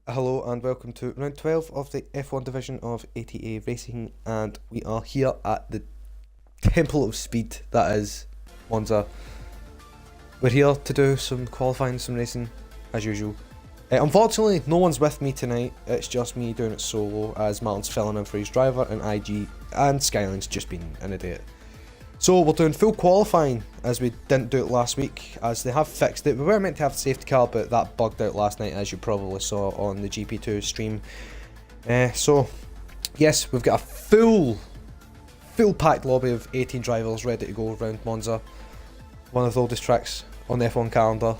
Hello and welcome to round 12 of the F1 division of ATA Racing, and we are here at the Temple of Speed, that is Monza. We're here to do some qualifying, some racing, as usual. Unfortunately, no one's with me tonight, it's just me doing it solo as Martin's filling in for his driver and IG and Skyline's just been an idiot. So we're doing full qualifying as we didn't do it last week, as they have fixed it. We were meant to have the safety car, but that bugged out last night, as you probably saw on the GP2 stream. So yes, we've got a full packed lobby of 18 drivers ready to go around Monza, one of the oldest tracks on the F1 calendar.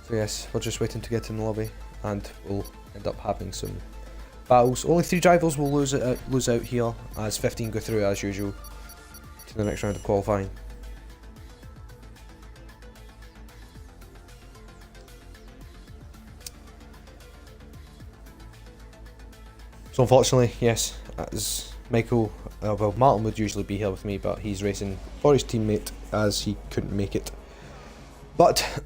So yes, we're just waiting to get in the lobby and we'll end up having some battles. Only 3 drivers will lose out here, as 15 go through as usual to the next round of qualifying. So unfortunately, yes, as Michael, well, Martin would usually be here with me, but he's racing for his teammate as he couldn't make it. But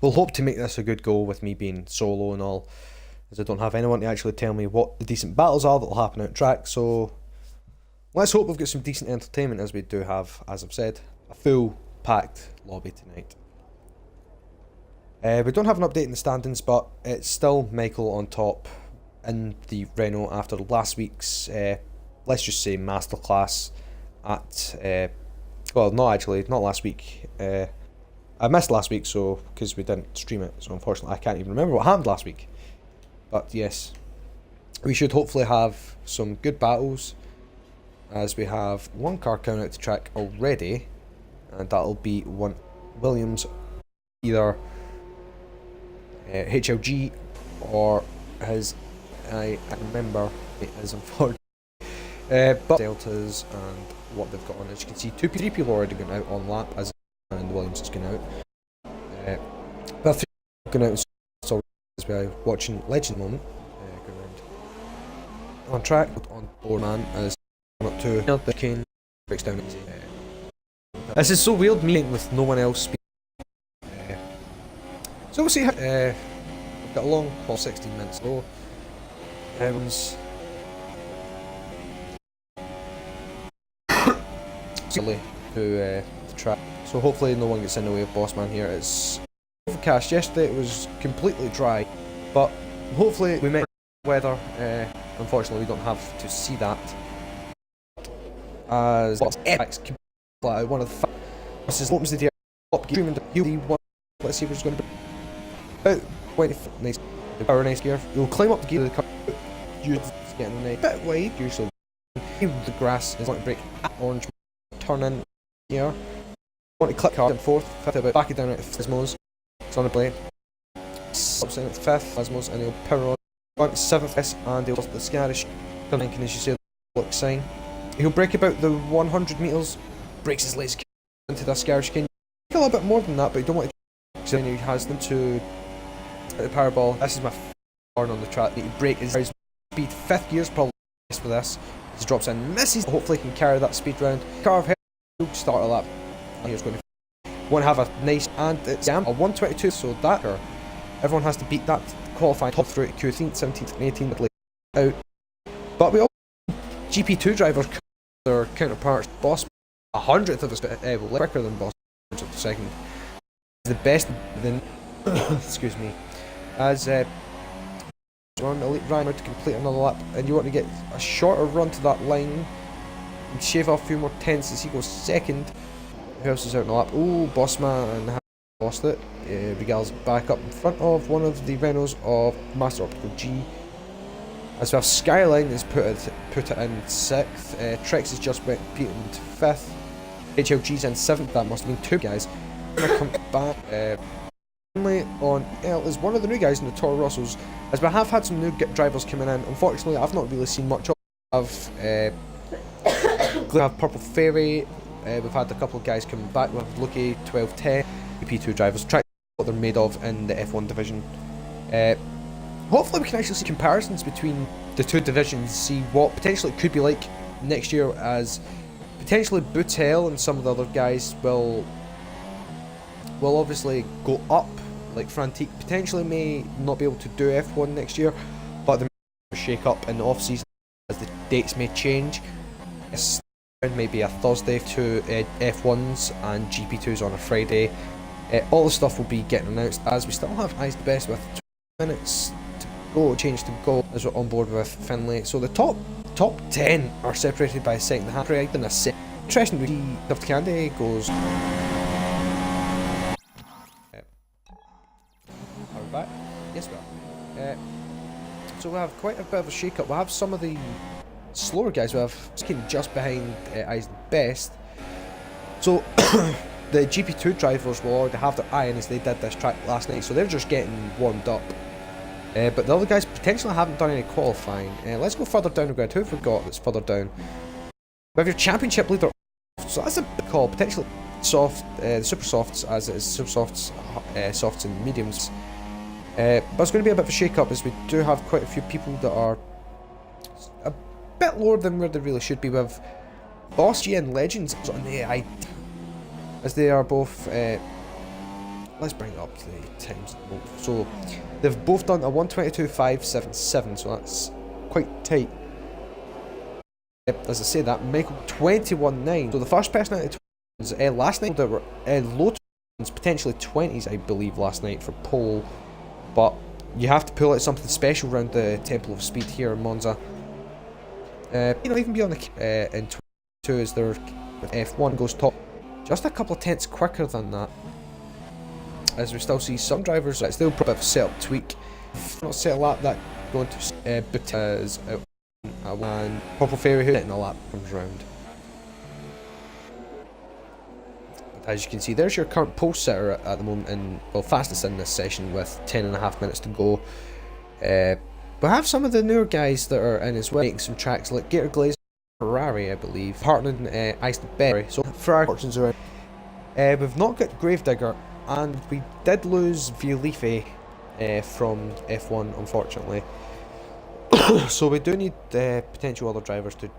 we'll hope to make this a good go with me being solo and all, as I don't have anyone to actually tell me what the decent battles are that will happen out track. So let's hope we've got some decent entertainment, as we do have, as I've said, a full packed lobby tonight. We don't have an update in the standings, but it's still Michael on top in the Renault after last week's, let's just say, masterclass at, well, not last week. I missed last week, so because we didn't stream it, so unfortunately I can't even remember what happened last week. But yes, we should hopefully have some good battles, as we have one car coming out to track already, and that'll be one Williams, either HLG or his, I remember it is unfortunate, but Deltas and what they've got on. As you can see, 3 people already going out on lap, as and Williams is going out. But 3 going out, so as we are watching Legend moment, going around on track on board man as up to the Kane breaks down. This is so weird, me with no one else speaking. So we'll see how we've got a long 16 minutes to go. Silly to the track, so hopefully no one gets in the way of Bossman here. It's overcast. Yesterday it was completely dry, but hopefully we met weather. Unfortunately we don't have to see that, as it's one of the this is opens the top gear and the one. Let's see if it's going to be about 20 nice power nice gear. You'll climb up the gear of the car, you're getting a bit wide, you're so the grass is not to break orange turn in here. Want to click hard and forth, back it down at Fismos. It's on the blade. Stops in at 5th, Fismos, and he'll power on. On to 7th, and he'll the Scarish. Coming, as you see, look sign. He'll break about the 100 metres, breaks his legs into the Scarish King. A little bit more than that, but you don't want to. So then he has them to the Powerball. This is my horn on the track. He break his speed. 5th gear's probably best for this. He drops in, misses. Hopefully, he can carry that speed round. Carve head, start a lap. Here's going to want to have a nice, and it's a 122, so that everyone has to beat that qualifying top through at 18th, 17th, and 18th out. But we all GP2 drivers, their counterparts, Boss 100th of us, quicker than Boss 100th second. The best than excuse me, as run elite Rhino to complete another lap, and you want to get a shorter run to that line and shave off a few more tenths as he goes second. Who else is out in the lap? Oh, Bossman has lost it. Regal's back up in front of one of the Renaults of Master Optical G. As we have Skyline has put it in 6th. Trex has just went Peter into 5th. HLG's in 7th. That must have been 2 guys. Gonna come back. Only on L is one of the new guys in the Toro Rossos. As we have had some new drivers coming in. Unfortunately, I've not really seen much of. We have Purple Fairy. We've had a couple of guys coming back. We have Lucky 1210, P2 drivers. Track what they're made of in the F1 division. Hopefully we can actually see comparisons between the 2 divisions, see what potentially it could be like next year, as potentially Bootel and some of the other guys will obviously go up like Frantique potentially may not be able to do F1 next year, but there may be a shake up in the off season as the dates may change. Maybe a Thursday to F1s and GP2s on a Friday. All the stuff will be getting announced as we still have Eyes the Best with 2 minutes to go, change to go as we're on board with Finlay. So the top 10 are separated by a second half. In a set. Interesting to see if Candy goes. Are we back? Yes, we are. So we have quite a bit of a shake up. We have some of the slower guys. We have Skin just behind Eyes the Best. So the GP2 drivers will already have their iron as they did this track last night, so they're just getting warmed up. But the other guys potentially haven't done any qualifying. Let's go further down the grid. Who have we got that's further down? We have your championship leader. So that's a big call. Potentially soft, the super softs as it is super softs, softs and mediums. But it's going to be a bit of a shake up as we do have quite a few people that are a bit lower than where they really should be. We have Boss G and Legends on the ID, as they are both. Let's bring up the times. So they've both done a 1:22.577, so that's quite tight. As I say that, Michael 21.9. So the first person out of 20s last night that were low 20s, potentially 20s, I believe, last night for pole. But you have to pull out something special around the Temple of Speed here in Monza. Even be on the in 22 as their F1 goes top, just a couple of tenths quicker than that. As we still see some drivers that still probably have a setup tweak. Not set a lap that going to Bottas and Purple Fairy who in a lap comes round. But as you can see, there's your current pole sitter at the moment, and well, fastest in this session with 10.5 minutes to go. We have some of the newer guys that are in as well, making some tracks like Gator Glaze, Ferrari, I believe, partnering Ice the Berry. So Ferrari fortunes around. We've not got Gravedigger, and we did lose Violife from F1, unfortunately. So we do need potential other drivers to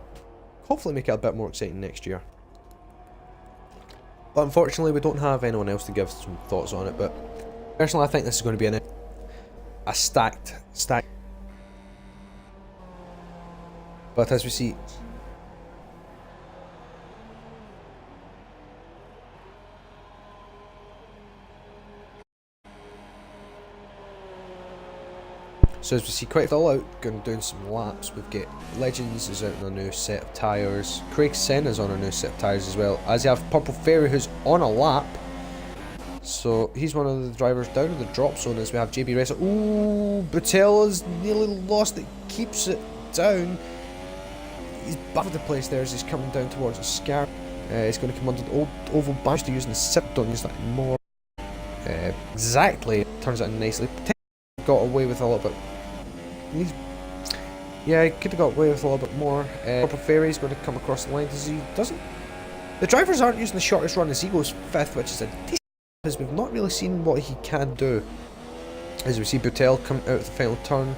hopefully make it a bit more exciting next year. But unfortunately we don't have anyone else to give some thoughts on it, but personally I think this is going to be a stacked. But as we see, quite a fill out, going doing some laps. We've got Legends is out on a new set of tyres. Craig Senna's on a new set of tyres as well. As you have Purple Fairy who's on a lap. So he's one of the drivers down in the drop zone as we have JB Racer. Ooh, Butella's nearly lost it, keeps it down. He's back the place there as he's coming down towards the scar. He's going to come under the old oval badge to using the sip, don't use that anymore. Exactly, turns it in nicely. Got away with a little bit. Yeah, he could have got away with a little bit more. Purple Fairy's going to come across the line because he doesn't. The drivers aren't using the shortest run as he goes 5th, which is a decent, because we've not really seen what he can do. As we see Butell come out of the final turn.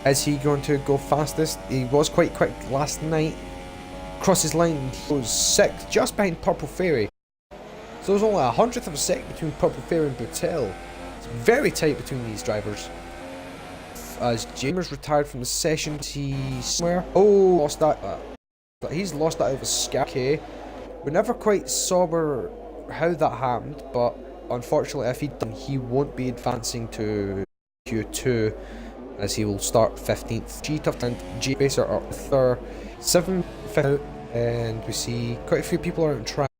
Is he going to go fastest? He was quite quick last night. Crosses line, he goes 6th, just behind Purple Fairy. So there's only 100th of a second between Purple Fairy and Butell. It's very tight between these drivers. As James retired from the session, he's somewhere. Oh, lost that. He's lost that out of a scar. Okay. We never quite saw how that happened, but unfortunately, if he done, he won't be advancing to Q2, as he will start 15th. G-Tuft and G-Racer are 3rd, 7th, 5th, and we see quite a few people are on track.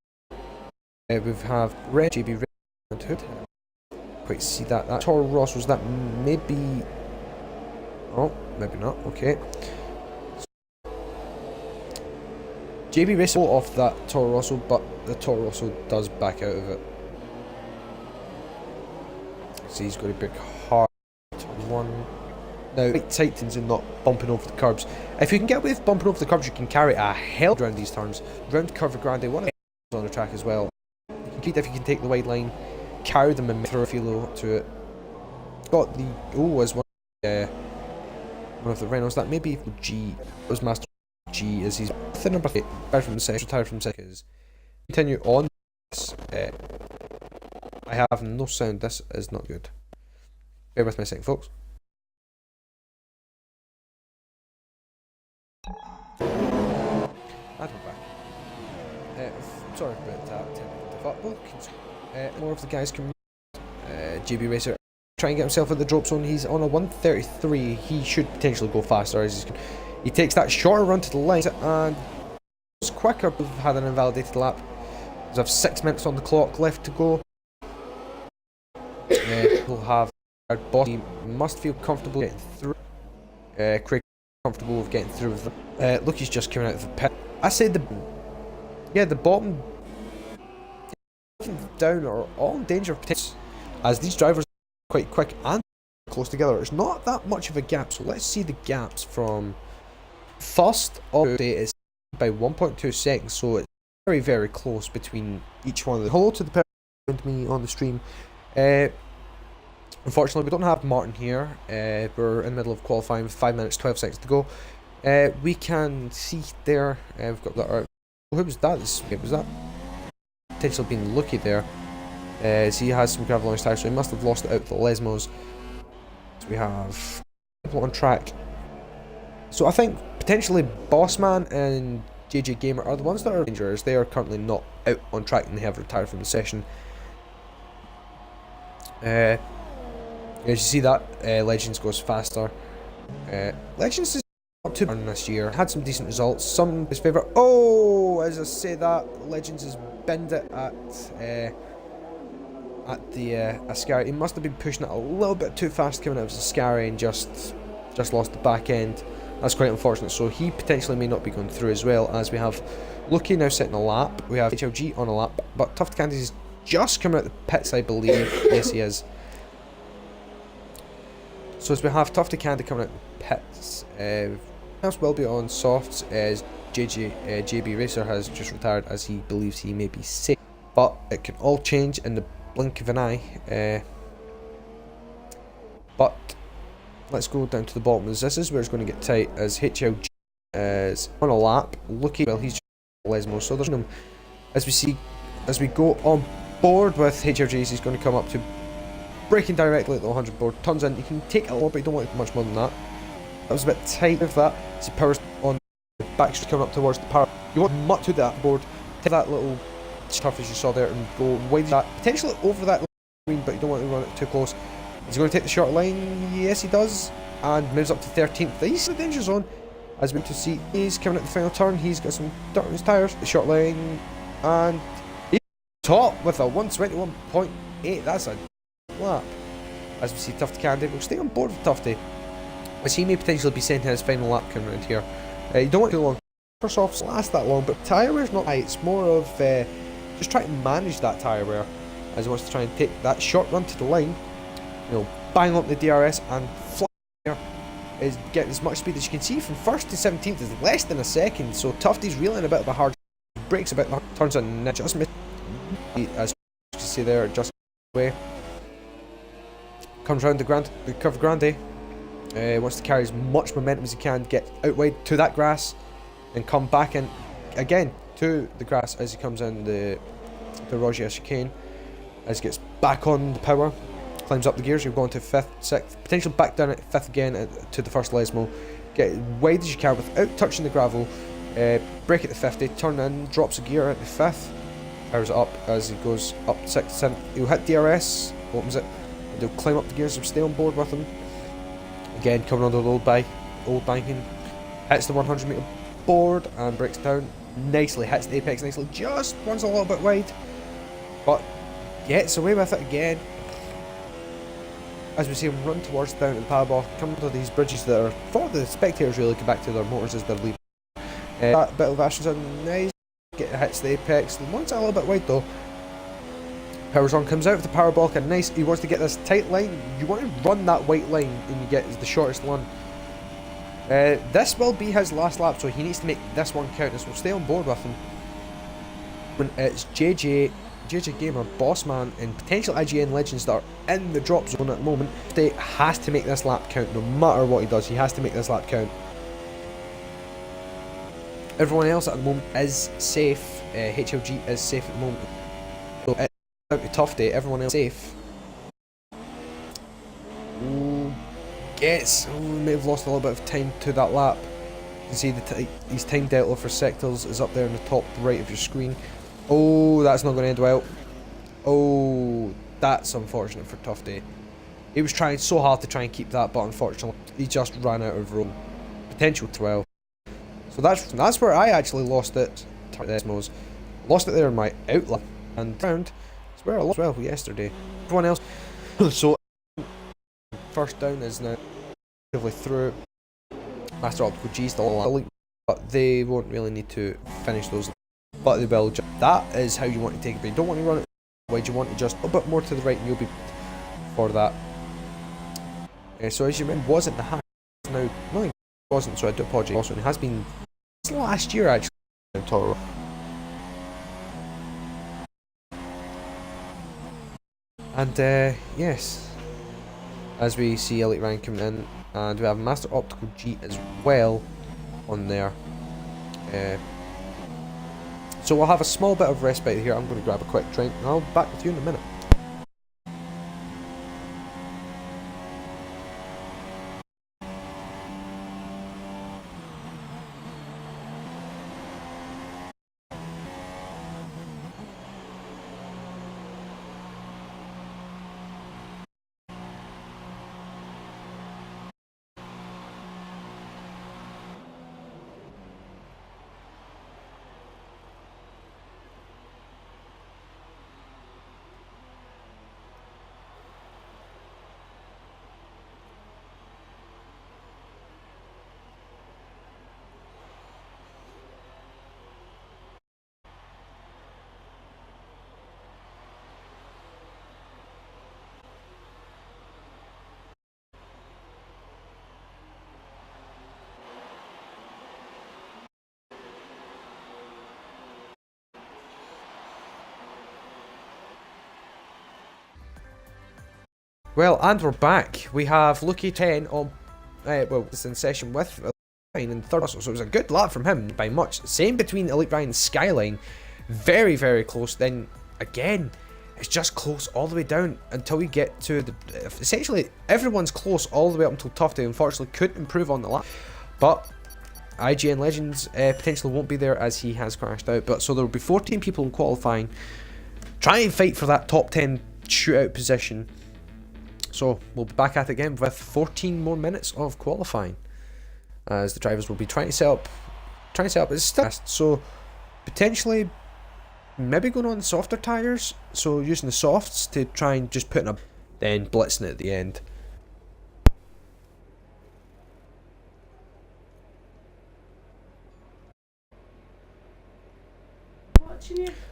We have Red, JB Red, and Hood. Quite see that. That Toro Rosso was that maybe. Oh, maybe not. Okay. JB Racer off that Toro Rosso, but the Toro Rosso does back out of it. So he's going to break hard to one. Now, quite tight and not bumping over the curbs. If you can get away with bumping over the curbs, you can carry a hell around these turns. Round Curva Grande, one of the on the track as well. You can keep if you can take the wide line, carry them and throw a few to it. Got the as one of the Renaults that maybe G was Master G as he's the number 8 retired from the session, retired from seconds. Continue on this. I have no sound, this is not good. Bear with me a second, folks. And we're back. Sorry about that technical difficulty. More of the guys can. GB Racer trying to get himself in the drop zone. He's on a 133. He should potentially go faster as he takes that shorter run to the line and it's quicker. We've had an invalidated lap. We have 6 minutes on the clock left to go. We'll have our boss. He must feel comfortable getting through. Craig comfortable with getting through with them. Look, he's just coming out of the pit. I said the bottom down are all in danger of potential, as these drivers are quite quick and close together. It's not that much of a gap, so let's see the gaps from first of the is by 1.2 seconds, so it's very, very close between each one of them. Hello to the person behind me on the stream. Unfortunately, we don't have Martin here. We're in the middle of qualifying with 5 minutes 12 seconds to go. We can see there, we've got that. Who was that? Was that potentially being lucky there? As he has some gravel on his tyres, so he must have lost it out to the Lesmos. So we have people on track. So I think potentially Bossman and JJ Gamer are the ones that are dangerous. They are currently not out on track and they have retired from the session. As you see that, Legends goes faster. Legends is not too bad this year. Had some decent results. Some his favourite. Oh, as I say that, Legends has binned it at the Ascari. He must have been pushing it a little bit too fast coming out of Ascari and just lost the back end. That's quite unfortunate. So he potentially may not be going through, as well as we have Lucky now sitting a lap. We have HLG on a lap, but Tough Candy's just coming out the pits, I believe. Yes, he is. So as we have Tough Candy coming out the pits, else will be on softs as JB Racer has just retired, as he believes he may be safe. But it can all change in the blink of an eye. But let's go down to the bottom, as this is where it's going to get tight, as HLG is on a lap. Lucky, well, he's just Lesmo, so there's no. As we see, as we go on board with HLGs, he's going to come up to braking directly at the 100 board. Turns in, you can take a lot, but you don't want much more than that. That was a bit tight with that. As he powers on the back straight coming up towards the power. You want much to that board, take that little stuff as you saw there and go wide that, potentially over that green, but you don't want to run it too close. Is he going to take the short line? Yes, he does, and moves up to 13th. He's in the danger zone. As we can see, he's coming at the final turn. He's got some dirt on his tyres. The short line, and he's top with a 121.8. That's a lap. As we see Tufty Candy, we'll stay on board with Tufty, as he may potentially be sent his final lap coming around here. You don't want too long. Microsoft's last that long, but tyre wear's not high. It's more of just trying to manage that tyre wear, as he wants to try and take that short run to the line. You know, bang up the DRS and fly here. Is getting as much speed as you can see from 1st to 17th is less than a second. So Tufty's reeling a bit of a hard brakes a bit, turns in just missed, as you can see there, just way. Comes round the Curve Grande. Wants to carry as much momentum as he can, get out wide to that grass, and come back in again to the grass as he comes in the Rogia chicane. As he gets back on the power, climbs up the gears, you're going to 5th, 6th, potentially back down at 5th again to the first Lesmo. Get as wide as you can without touching the gravel. Brake at the 50, turn in, drops a gear at the 5th, powers it up as he goes up 6th, 7th. He'll hit DRS, opens it, and he'll climb up the gears and stay on board with him. Again, coming under the old banking, hits the 100 metre board and breaks down nicely, hits the apex nicely, just runs a little bit wide, but gets away with it again. As we see him run towards down to the power ball, come to these bridges that are for the spectators really, come back to their motors as they're leaving. That bit of action's a nice, hits the apex, the one's a little bit wide though. Powers on, comes out of the power block, and nice, he wants to get this tight line. You want to run that white line and you get the shortest one. This will be his last lap, so he needs to make this one count, so we'll stay on board with him. When it's JJ Gamer, Bossman, and potential IGN Legends that are in the drop zone at the moment, he has to make this lap count. No matter what he does, he has to make this lap count. Everyone else at the moment is safe. HLG is safe at the moment. So it's out to Tufty, everyone else safe. gets... Oh, we may have lost a little bit of time to that lap. You can see his time delta for sectors is up there in the top right of your screen. Oh, that's not going to end well. Oh, that's unfortunate for Tough Day. He was trying so hard to try and keep that, but unfortunately, he just ran out of room. Potential 12. So that's where I actually lost it. Desmos. Lost it there in my outlet. And round. It's where I lost well yesterday. Everyone else. So, first down is now through. Master Optical G still elite, but they won't really need to finish those. But they will. That is how you want to take it. But you don't want to run it wide. You want to just a bit more to the right, and you'll be for that. So as you remember, wasn't the hack. Now, no, it wasn't. So I do apologise. Also, it has been last year actually in Toro. And yes, as we see Elite Ryan coming in, and we have Master Optical G as well on there. So we'll have a small bit of respite here. I'm going to grab a quick drink and I'll be back with you in a minute. Well, and we're back. We have Lucky 10 on, well, it's in session with Elite Ryan in third, so it was a good lap from him by much. Same between Elite Ryan and Skyline. Very, very close. Then, again, it's just close all the way down until we get to the... Essentially, everyone's close all the way up until Tough Day. Unfortunately, couldn't improve on the lap. But IGN Legends potentially won't be there as he has crashed out. But so there will be 14 people in qualifying. Try and fight for that top 10 shootout position. So we'll be back at it again with 14 more minutes of qualifying, as the drivers will be trying to set up as fast. So potentially maybe going on softer tyres, so using the softs to try and just put in a, then blitzing it at the end.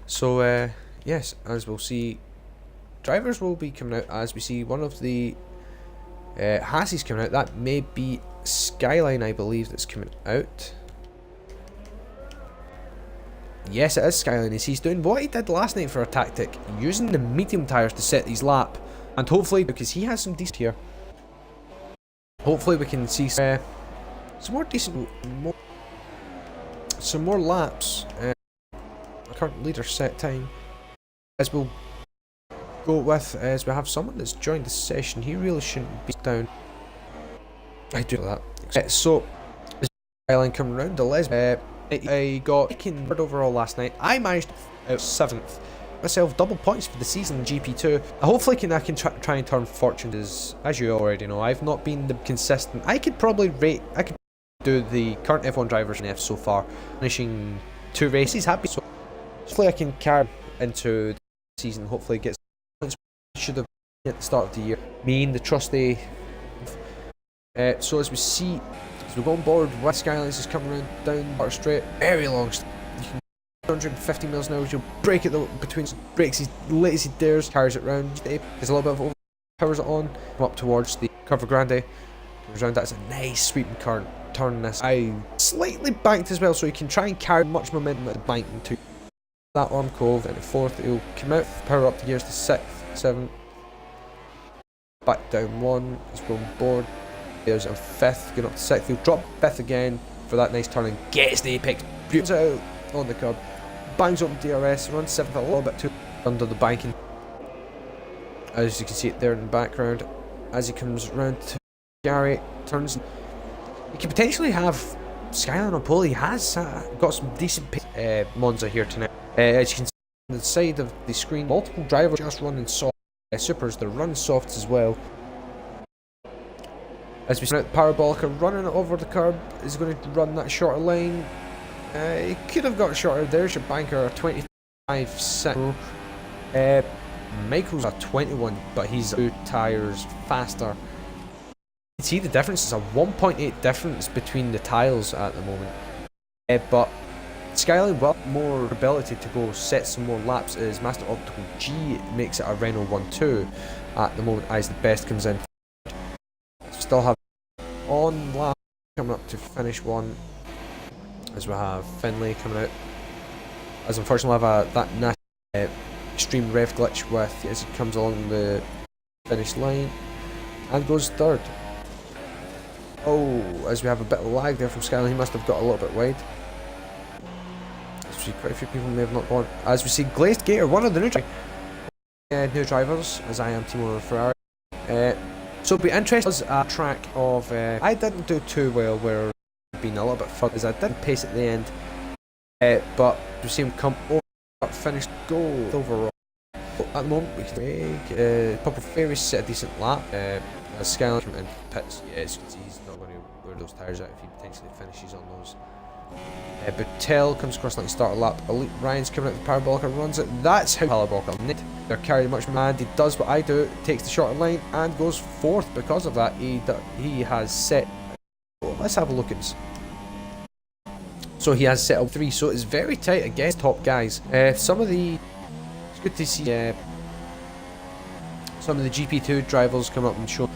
So yes, as we'll see, drivers will be coming out as we see one of the Hassies coming out. That may be Skyline, I believe, that's coming out. Yes, it is Skyline. He's doing what he did last night for a tactic, using the medium tyres to set his lap, and hopefully, because he has some decent here, hopefully we can see some more decent, some more laps. Current leader set time, as we'll go with, as we have someone that's joined the session. He really shouldn't be down. I do that. So, Skyline coming around, I got taken third overall last night. I managed out 7th. Myself double points for the season in GP2. Hopefully I can try and turn fortunes, as you already know. I've not been the consistent. I could do the current F1 drivers in F so far, finishing 2 races happy. So hopefully I can carry into the season. Hopefully get should have been at the start of the year. Me and the trusty. So as we see, as we go on board with Skylines is coming around down Water Straight, very long. You can 150 miles an hour. You'll break it between breaks. He late as he dares, carries it round. There's a little bit of over, powers it on. Come up towards the Curva Grande. Comes around. That's a nice sweeping current. Turn this. I slightly banked as well, so he can try and carry much momentum at the bank into that arm cove. And at 4th, he'll come out, power up the gears to 6th, 7th. Back down 1. He's going board. There's a 5th, going up to 6th. He'll drop 5th again for that nice turn and gets the apex. Boots out on the curb. Bangs up DRS. Runs 7th a little bit too under the banking. As you can see it there in the background. As he comes round to Gary turns. You could potentially have Skyline on pole. He has got some decent Monza here tonight. As you can see on the side of the screen, multiple drivers just running soft. Supers, they're running softs as well. As we see out, Parabolica running it over the curb is going to run that shorter lane. He could have got shorter. There's your banker, 25.6. Michael's a 21, but he's 2 tyres faster. You can see the difference is a 1.8 difference between the tiles at the moment. But Skyline, well, more ability to go set some more laps as Master Optical G makes it a Renault 1-2 at the moment as the best comes in. Still have on lap coming up to finish one as we have Finlay coming out. As unfortunately I have that nasty extreme rev glitch with as he comes along the finish line and goes third. Oh, as we have a bit of lag there from Skyline, he must have got a little bit wide. As we see quite a few people may have not gone. As we see Glazed Gator, one of the new drivers, as I am Team Owner Ferrari. So it'll be interesting as a track of I didn't do too well where I've been a little bit further as I did pace at the end. But we see him come over, finish gold overall. At the moment we can Purple Fairy set a decent lap. As Skyline came in pits, yeah, as you can see he's not going to wear those tyres out if he potentially finishes on those. Buttel comes across like start a lap. Elite Ryan's coming out the Parabolica and runs it. That's how Parabolica need. They're carrying much more, and he does what I do, takes the shorter line and goes fourth because of that. He has set. Oh, let's have a look at this. So he has set up 3, so it's very tight against top guys. Some of the it's good to see some of the GP2 drivers come up and show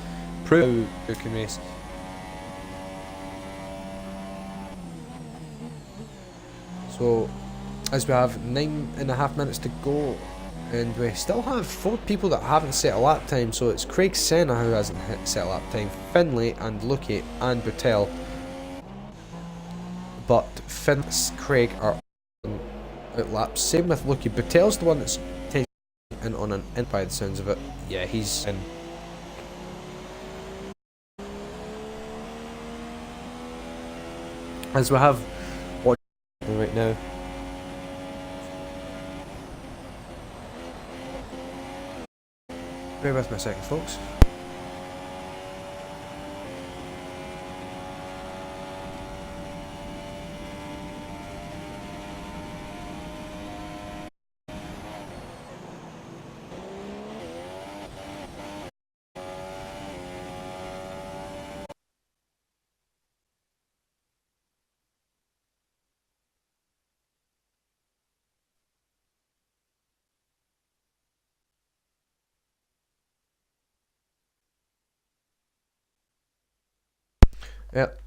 prove who can race. So, as we have 9.5 minutes to go, and we still have 4 people that haven't set a lap time. So it's Craig Senna who hasn't set a lap time, Finlay and Luki and Buttel. But Craig are on out laps. Same with Luki. Buttel's the one that's taking in on an in by the sounds of it. Yeah, he's in. As we have watching right now. Bear with me a second, folks.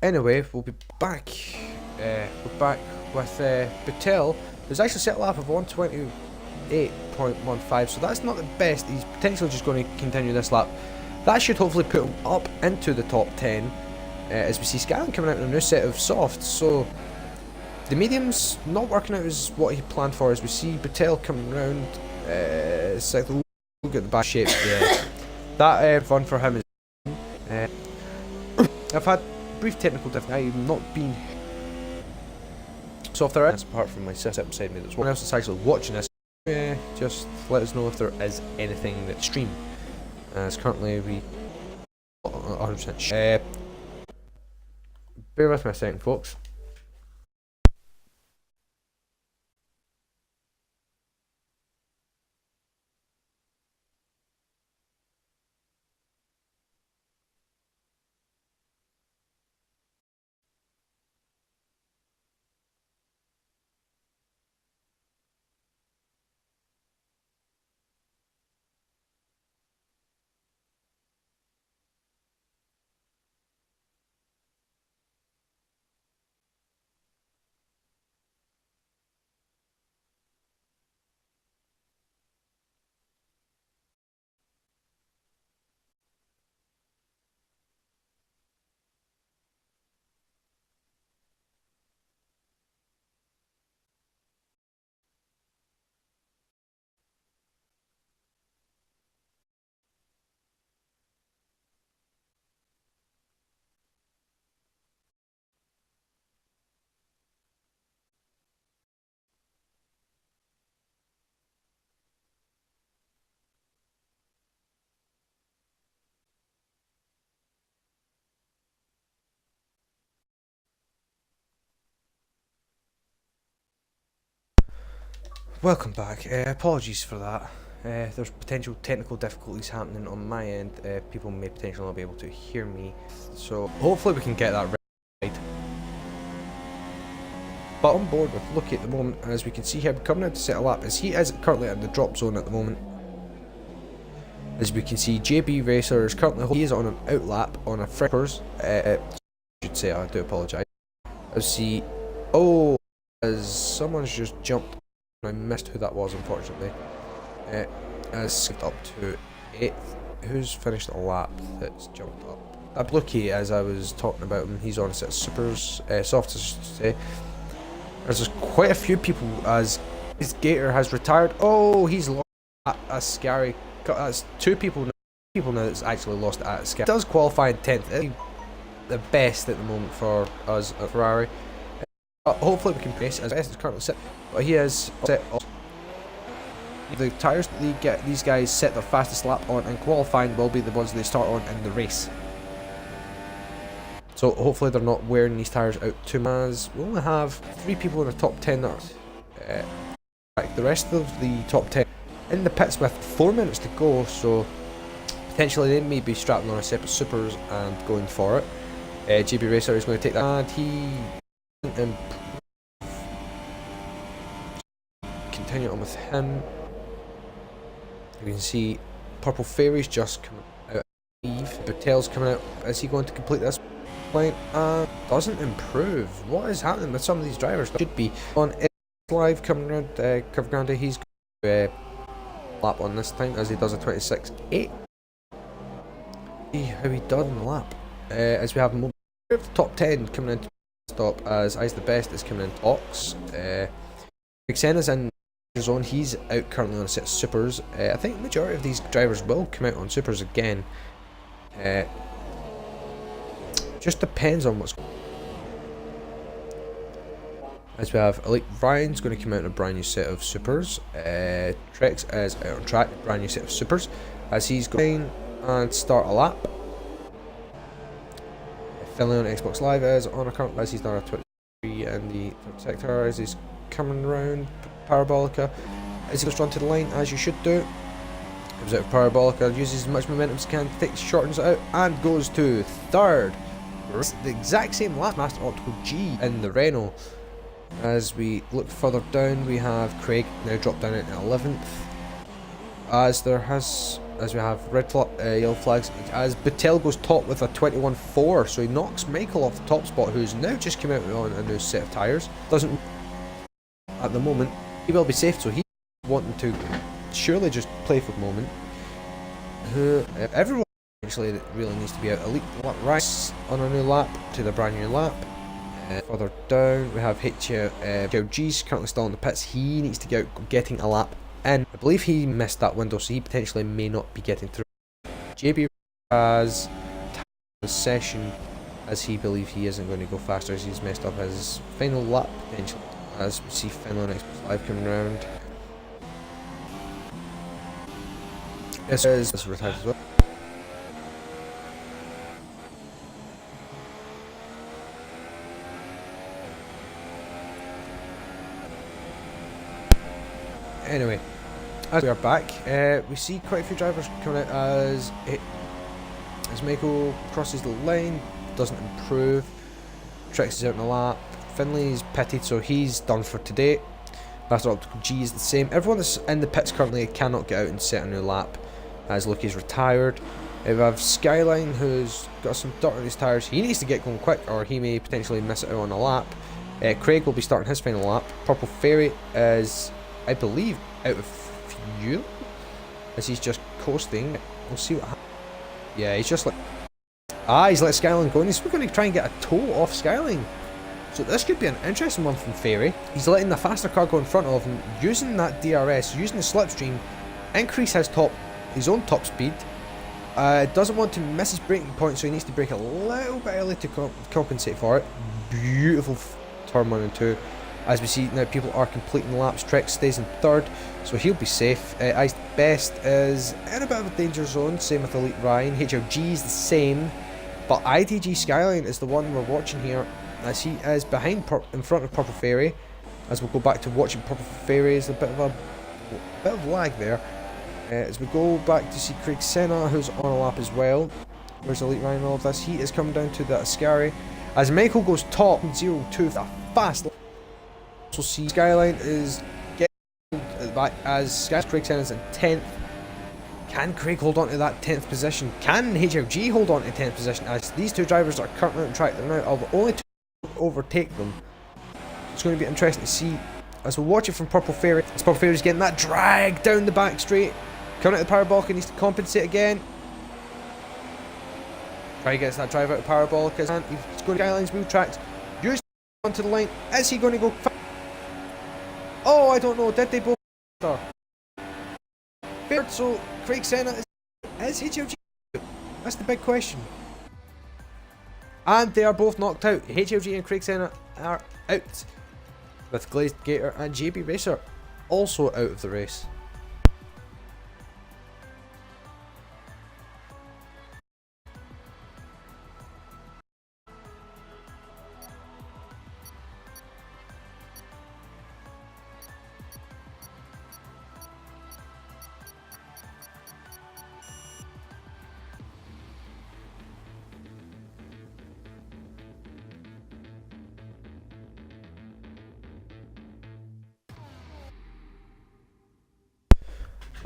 Anyway, we'll be back. We're back with Buttel, who's actually set a lap of 128.15, so that's not the best. He's potentially just going to continue this lap. That should hopefully put him up into the top 10. As we see Skyline coming out in a new set of softs, so the medium's not working out as what he planned for. As we see Buttel coming around, look at the back shape. Yeah, that fun for him. I've had brief technical difficulty. I've not been so if there is, apart from my sister beside me, there's one else that's actually watching this. Just let us know if there is anything that stream. As currently we 100%. Bear with me a second, folks. Welcome back. Apologies for that. There's potential technical difficulties happening on my end. People may potentially not be able to hear me, so hopefully we can get that right. But on board with Lucky at the moment, as we can see him coming out to set a lap, as he is currently in the drop zone at the moment. As we can see, JB Racer is currently he is on an out lap on a Frippers. I should say, I do apologise. As see, as someone's just jumped. I missed who that was, unfortunately. Has skipped up to 8th. Who's finished a lap that's jumped up? That Lucky, as I was talking about him, he's on a set of supers, softs, I should say. There's quite a few people, as his Gator has retired. Oh, he's lost at Scary. That's two people now that's actually lost at Scary. He does qualify in 10th. The best at the moment for us at Ferrari. Hopefully we can pace as best as currently set, but he is set up. The tyres that these guys set their fastest lap on and qualifying will be the ones they start on in the race. So hopefully they're not wearing these tyres out too much. We only have 3 people in the top 10 that are the rest of the top 10 in the pits with 4 minutes to go, so potentially they may be strapping on a set of supers and going for it. JB Racer is going to take that, and he continue on with him. You can see Purple Fairy's just coming out. Eve Batel's coming out. Is he going to complete this point? Doesn't improve. What is happening with some of these drivers? Should be on live coming around Curve He's going to lap on this time as he does a 26.8. See how he done in the lap. As we have the top 10 coming into stop, as Ice the Best is coming into box. Big Senna's in zone. He's out currently on a set of supers. I think the majority of these drivers will come out on supers again. Just depends on what's going on. As we have Elite Ryan's going to come out in a brand new set of supers. Trex is out on track, a brand new set of supers, as he's going and start a lap. Finley on Xbox Live is on a current, as he's done a 23 in the third sector, as he's coming around Parabolica. As he goes run to the line, as you should do. Comes out of Parabolica, uses as much momentum as he can, shortens it out, and goes to third. It's the exact same lap, Master Optical G in the Renault. As we look further down, we have Craig now dropped down into 11th. As we have red yellow flags, as Batel goes top with a 21.4, so he knocks Michael off the top spot, who's now just come out on a new set of tyres. Doesn't at the moment. He will be safe, so he's wanting to surely just play for the moment. Everyone actually that really needs to be out. Elite Rice on a new lap to the brand new lap. Further down, we have G's currently still in the pits. He needs to get out getting a lap. And I believe he missed that window, so he potentially may not be getting through. JB has the session, as he believes he isn't going to go faster, as he's messed up his final lap potentially. As we see Finley on Xbox Live coming around. This is retired as well. Anyway, as we are back, we see quite a few drivers coming out as Michael crosses the line, doesn't improve. Trex is out in the lap. Finley's pitted, so he's done for today. Master Optical G is the same. Everyone that's in the pits currently cannot get out and set a new lap, as Lucky's retired. We have Skyline, who's got some dirt on his tyres. He needs to get going quick, or he may potentially miss it out on a lap. Craig will be starting his final lap. Purple Fairy is, I believe, out of fuel, as he's just coasting. We'll see what happens. Yeah, he's just like... he's let Skyline go, and he's going to try and get a toe off Skyline. So this could be an interesting one from Fairy. He's letting the faster car go in front of him, using that DRS, using the slipstream, increase his own top speed. Doesn't want to miss his braking point, so he needs to brake a little bit early to compensate for it. Beautiful turn 1 and 2. As we see now, people are completing laps. Trex stays in third, so he'll be safe. Ice Best is in a bit of a danger zone, same with Elite Ryan. HLG is the same, but IDG Skyline is the one we're watching here, as he is in front of Purple Fairy. as we'll go back to watching Purple Fairies. A bit of lag there. As we go back to see Craig Senna, who's on a lap as well. Where's Elite Ryan all of this? Heat is coming down to the Ascari. As Michael goes top, 0-2, a fast. Also see Skyline is getting back as Craig Senna is in 10th. Can Craig hold on to that 10th position? Can HLG hold on to 10th position? As these two drivers are currently on track, they're now only to overtake them. It's going to be interesting to see as we watch it from Purple Fairy. As Purple Fairy's getting that drag down the back straight. Coming out of the Parabolica, needs to compensate again. Try gets that drive out of Parabolica, and he's going to Skyline's wheel tracks. Use onto the line. Is he going to go? Oh, I don't know. Did they both? Fair. So Craig Senna is HLG. That's the big question. And they are both knocked out. HLG and Craig Senna are out, with Glazed Gator and JB Racer also out of the race.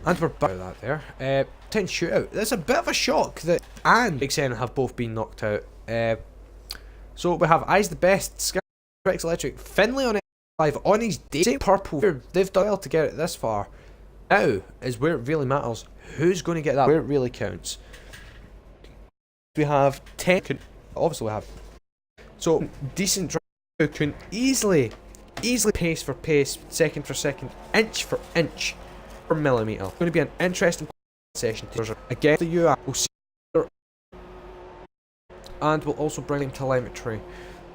And we're back at that there. 10 shootout. There's a bit of a shock that and Big Sen have both been knocked out. So we have Eyes the Best, Sky Rex Electric, Finlay on F5 on his day. Purple. They've done well to get it this far. Now is where it really matters. Who's going to get that? Where it really counts. We have 10. Obviously we have. So decent driver who can easily pace for pace, second for second, inch for inch. Millimeter. It's going to be an interesting session against the UI. We'll see, and we'll also bring in telemetry.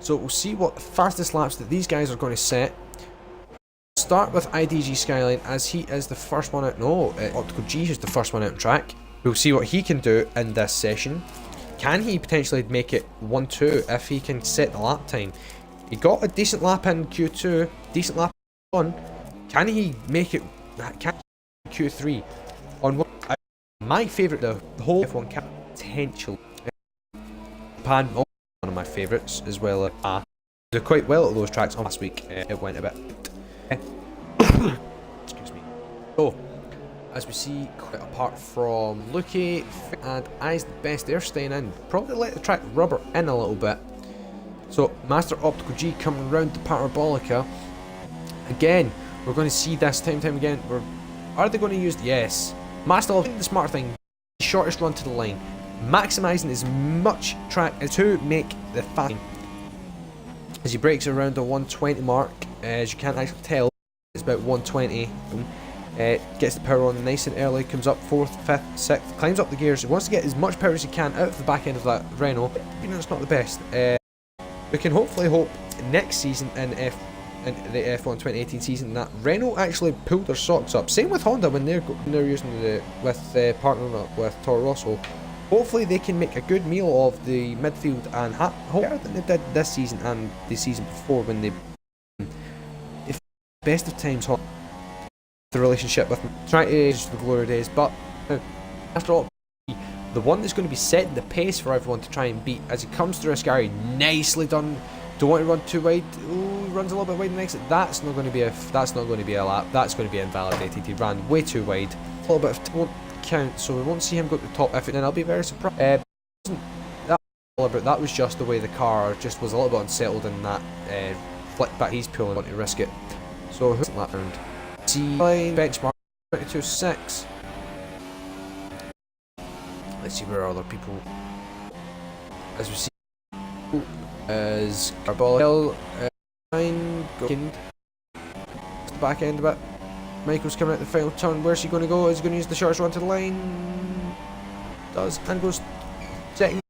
So we'll see what the fastest laps that these guys are going to set. Start with IDG Skyline as he is the first one out. No, Optical G is the first one out on track. We'll see what he can do in this session. Can he potentially make it 1-2 if he can set the lap time? He got a decent lap in Q2, decent lap in Q1. Can he make it? Can Q3 on what my favourite, the whole F1 potential. Japan, one of my favourites as well. Did quite well at those tracks last week. It went a bit. Excuse me. So, as we see, quite apart from Lukey and Eyes the Best, they're staying in. Probably let the track rubber in a little bit. So, Master Optical G coming around the Parabolica. Again, we're going to see this time again. Are they going to use? Yes. Master the smart thing. Shortest run to the line. Maximising as much track as to make the fast. As he breaks around the 120 mark, as you can't actually tell, it's about 120. Gets the power on nice and early, comes up 4th, 5th, 6th, climbs up the gears. He wants to get as much power as he can out of the back end of that Renault. You know, it's not the best. We can hopefully hope next season in the F1 2018 season that Renault actually pulled their socks up. Same with Honda when they're using partnering up with Toro Rosso. Hopefully they can make a good meal of the midfield and hope better than they did this season and the season before when they, if best of times, the relationship with trying to age the glory days. But after all, the one that's going to be setting the pace for everyone to try and beat as he comes through Ascari, nicely done. Don't want to run too wide. Ooh, runs a little bit wide in the exit. That's not going to be a lap. That's going to be invalidated. He ran way too wide. A little bit of won't count, so we won't see him go to the top if it. Then I'll be very surprised. That was just the way the car just was a little bit unsettled in that flick back he's pulling on to risk it. So who's lap round? See line benchmark 22.6. Let's see where other people. As we see. As Carbolic going the back end of it. Michael's coming out the final turn. Where's he going to go? Is he going to use the shortest run to the line? Does, and goes second.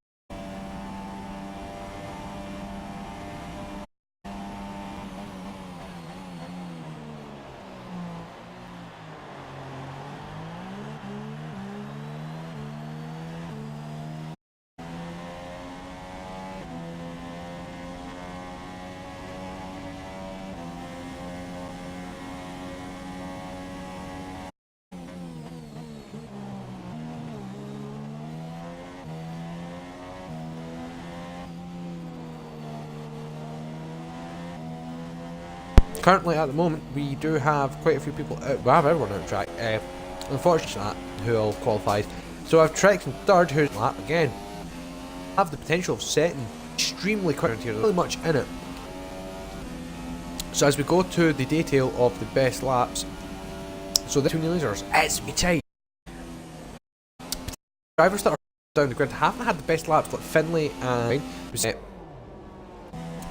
currently at the moment we do have quite a few people out. We have everyone out track. Unfortunately, who all qualified. So I've Trex in third, who's lap again. Have the potential of setting extremely quick here. Really much in it. So as we go to the detail of the best laps, so the two losers, it's me tight. Drivers that are down the grid haven't had the best laps, like Finlay and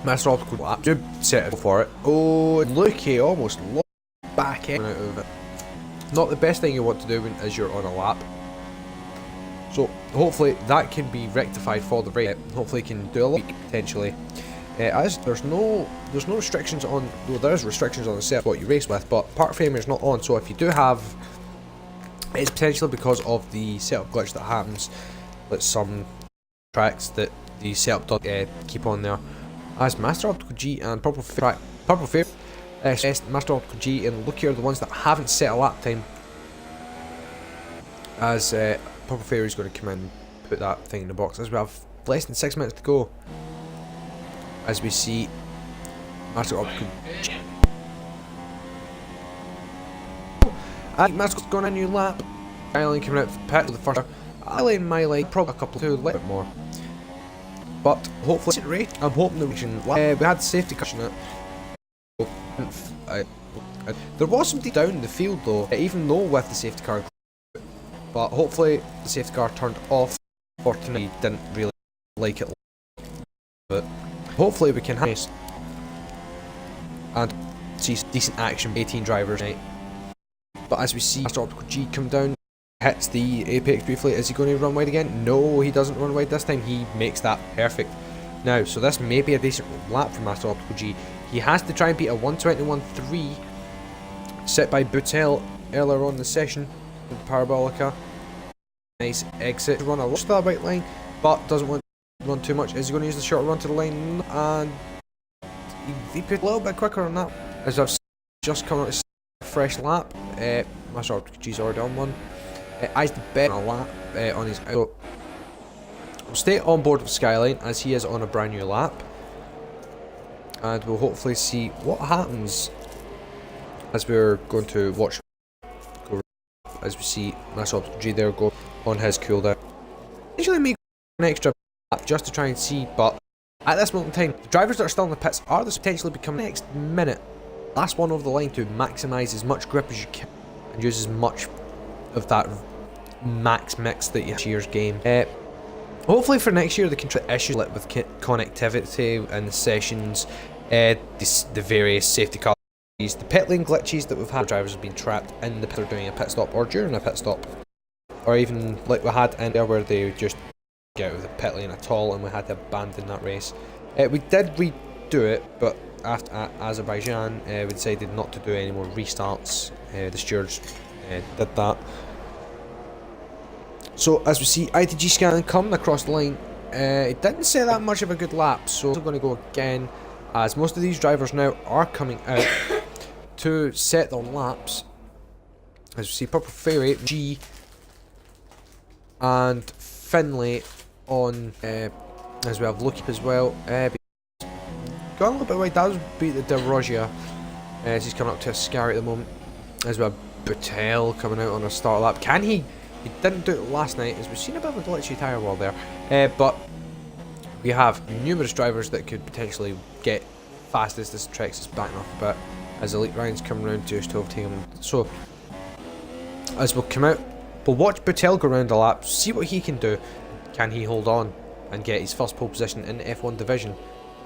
Master Optical lap. Do set it for it. Oh, Lukey almost lost back in out of it. Not the best thing you want to do as you're on a lap. So hopefully that can be rectified for the race. Hopefully you can do a lot potentially. As there's no restrictions on, well, there is restrictions on the set what you race with, but Park Framer is not on. So if you do have, it's potentially because of the setup glitch that happens with some tracks that the setup doesn't keep on there. As Master Optical G and Purple Fair, Master Optical G and Lucky are the ones that haven't set a lap time. As Purple Fairy is going to come in and put that thing in the box. As we have less than 6 minutes to go. As we see Master Optical G. Master's going on a new lap. Eileen coming out for the pit for the first. Eileen, my leg, probably a couple too, a little bit more. But hopefully, I'm hoping that we can. We had safety cushion it. There was something down in the field though, even though with the safety car. But hopefully the safety car turned off. Fortunately, didn't really like it. But hopefully we can have and see decent action 18 drivers tonight. But as we see Master Optical G come down, hits the apex briefly. Is he going to run wide again? No, he doesn't run wide this time. He makes that perfect. Now, so this may be a decent lap for Master Optical G. He has to try and beat a 121.3 set by Butel earlier on in the session with the Parabolica. Nice exit. Run a lot to that white line, but doesn't want to run too much. Is he going to use the short run to the line? And he put a little bit quicker on that. As I've just come out a fresh lap. Master Optical G's already on one. Eyes the bet on a lap on his out. So we'll stay on board with Skyline as he is on a brand new lap. And we'll hopefully see what happens as we're going to watch go as we see Master Optical G there go on his cooldown. Usually make an extra lap just to try and see, but at this moment in time, the drivers that are still in the pits are this potentially become next minute. Last one over the line to maximise as much grip as you can and use as much of that max mix that you have in year's game. Hopefully for next year they can try issues with connectivity and the sessions, the various safety cars, the pit lane glitches that we've had. Drivers have been trapped in the pit or doing a pit stop or during a pit stop, or even like we had in there where they just get out of the pit lane at all and we had to abandon that race. We did redo it, but after Azerbaijan we decided not to do any more restarts. The stewards did that. So as we see ITG Scanning coming across the line, it didn't say that much of a good lap, so we're going to go again as most of these drivers now are coming out to set their laps. As we see Purple Fairy, G and Finlay on, as we have Lucky as well. Going a little bit wide, that was beat the De Rogia as he's coming up to a Ascari at the moment. As we have Butel coming out on a start lap. Can he? He didn't do it last night, as we've seen a bit of a glitchy tyre wall there. But we have numerous drivers that could potentially get fast as this Trex is backing off a bit. As Elite Ryan's coming around to overtake him. So, as we'll come out, we'll watch Butel go around a lap, see what he can do. Can he hold on and get his first pole position in the F1 division?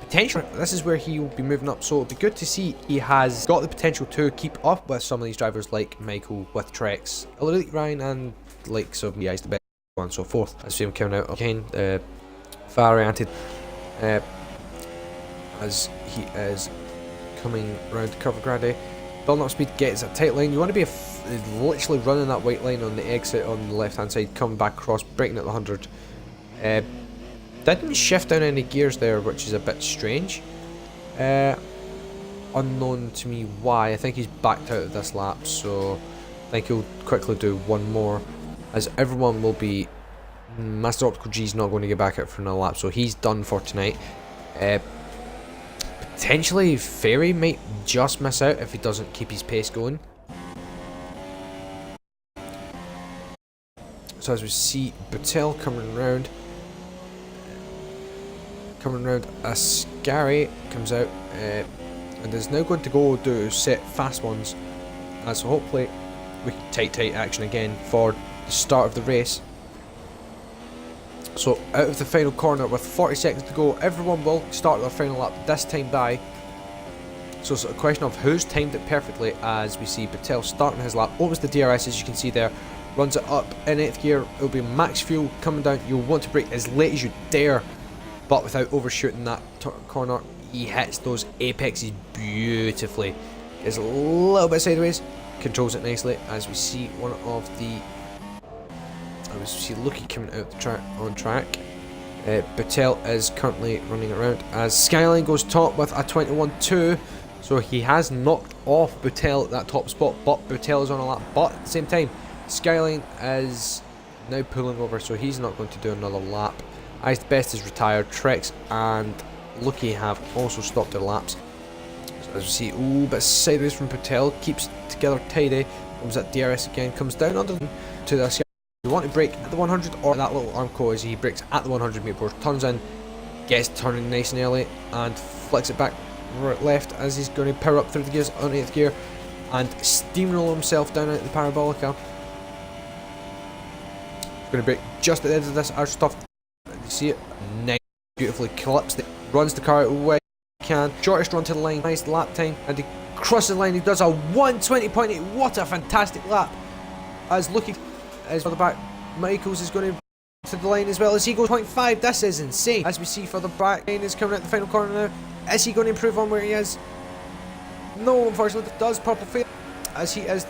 Potentially, this is where he will be moving up, so it'll be good to see he has got the potential to keep up with some of these drivers like Michael with Trex, Elite Ryan and likes of Eyes the best, so on and so forth. As we see him coming out again, varianted as he is coming round the Curva Grande. Building up speed, gets a tight line. You want to be literally running that white line on the exit on the left hand side, coming back across, braking at the 100. Didn't shift down any gears there, which is a bit strange. Unknown to me why. I think he's backed out of this lap, so I think he'll quickly do one more. As everyone will be, Master Optical G's not going to get back out for another lap, so he's done for tonight. Potentially Ferry might just miss out if he doesn't keep his pace going. So as we see Butel coming round, Ascari comes out and is now going to go do set fast ones, so hopefully we can tight action again for the start of the race. So out of the final corner with 40 seconds to go, everyone will start their final lap this time by. So it's a question of who's timed it perfectly, as we see Butel starting his lap, opens the DRS as you can see there, runs it up in 8th gear. It'll be max fuel coming down. You'll want to brake as late as you dare, but without overshooting that corner. He hits those apexes beautifully. Is a little bit sideways, controls it nicely, as we see one of the... I see Lucky coming out the track on track. Butel is currently running around as Skyline goes top with a 21.2. So he has knocked off Butel at that top spot, but Butel is on a lap. But at the same time, Skyline is now pulling over, so he's not going to do another lap. Ice Best is retired. Trex and Lucky have also stopped their laps. So as we see, ooh, bit sideways from Butel, keeps together tidy, comes at DRS again, comes down under to the Skyline. You want to brake at the 100 or that little Armco as he brakes at the 100 meter post, turns in, gets turning nice and early, and flicks it back right left as he's going to power up through the gears on 8th gear and steamroll himself down at the Parabolica. He's going to brake just at the end of this arch stuff. You see it, nice, beautifully clips it, runs the car away, can, shortest run to the line, nice lap time, and he crosses the line. He does a 120.8. What a fantastic lap! As Lucky is for the back, Michaels is going to the line as well as he goes 0.5. This is insane. As we see further back, Kane is coming out the final corner now. Is he going to improve on where he is? No, unfortunately, it does proper fail as he is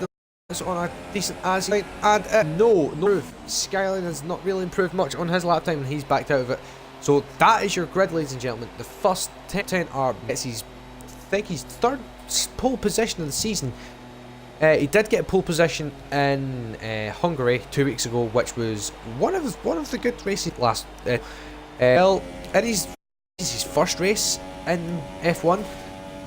on a decent as line, and no. Skyline has not really improved much on his lap time, and he's backed out of it. So that is your grid, ladies and gentlemen. The first 10 are gets his, I think his third pole position of the season. He did get pole position in Hungary 2 weeks ago, which was one of the good races last. Well, it is his first race in F1.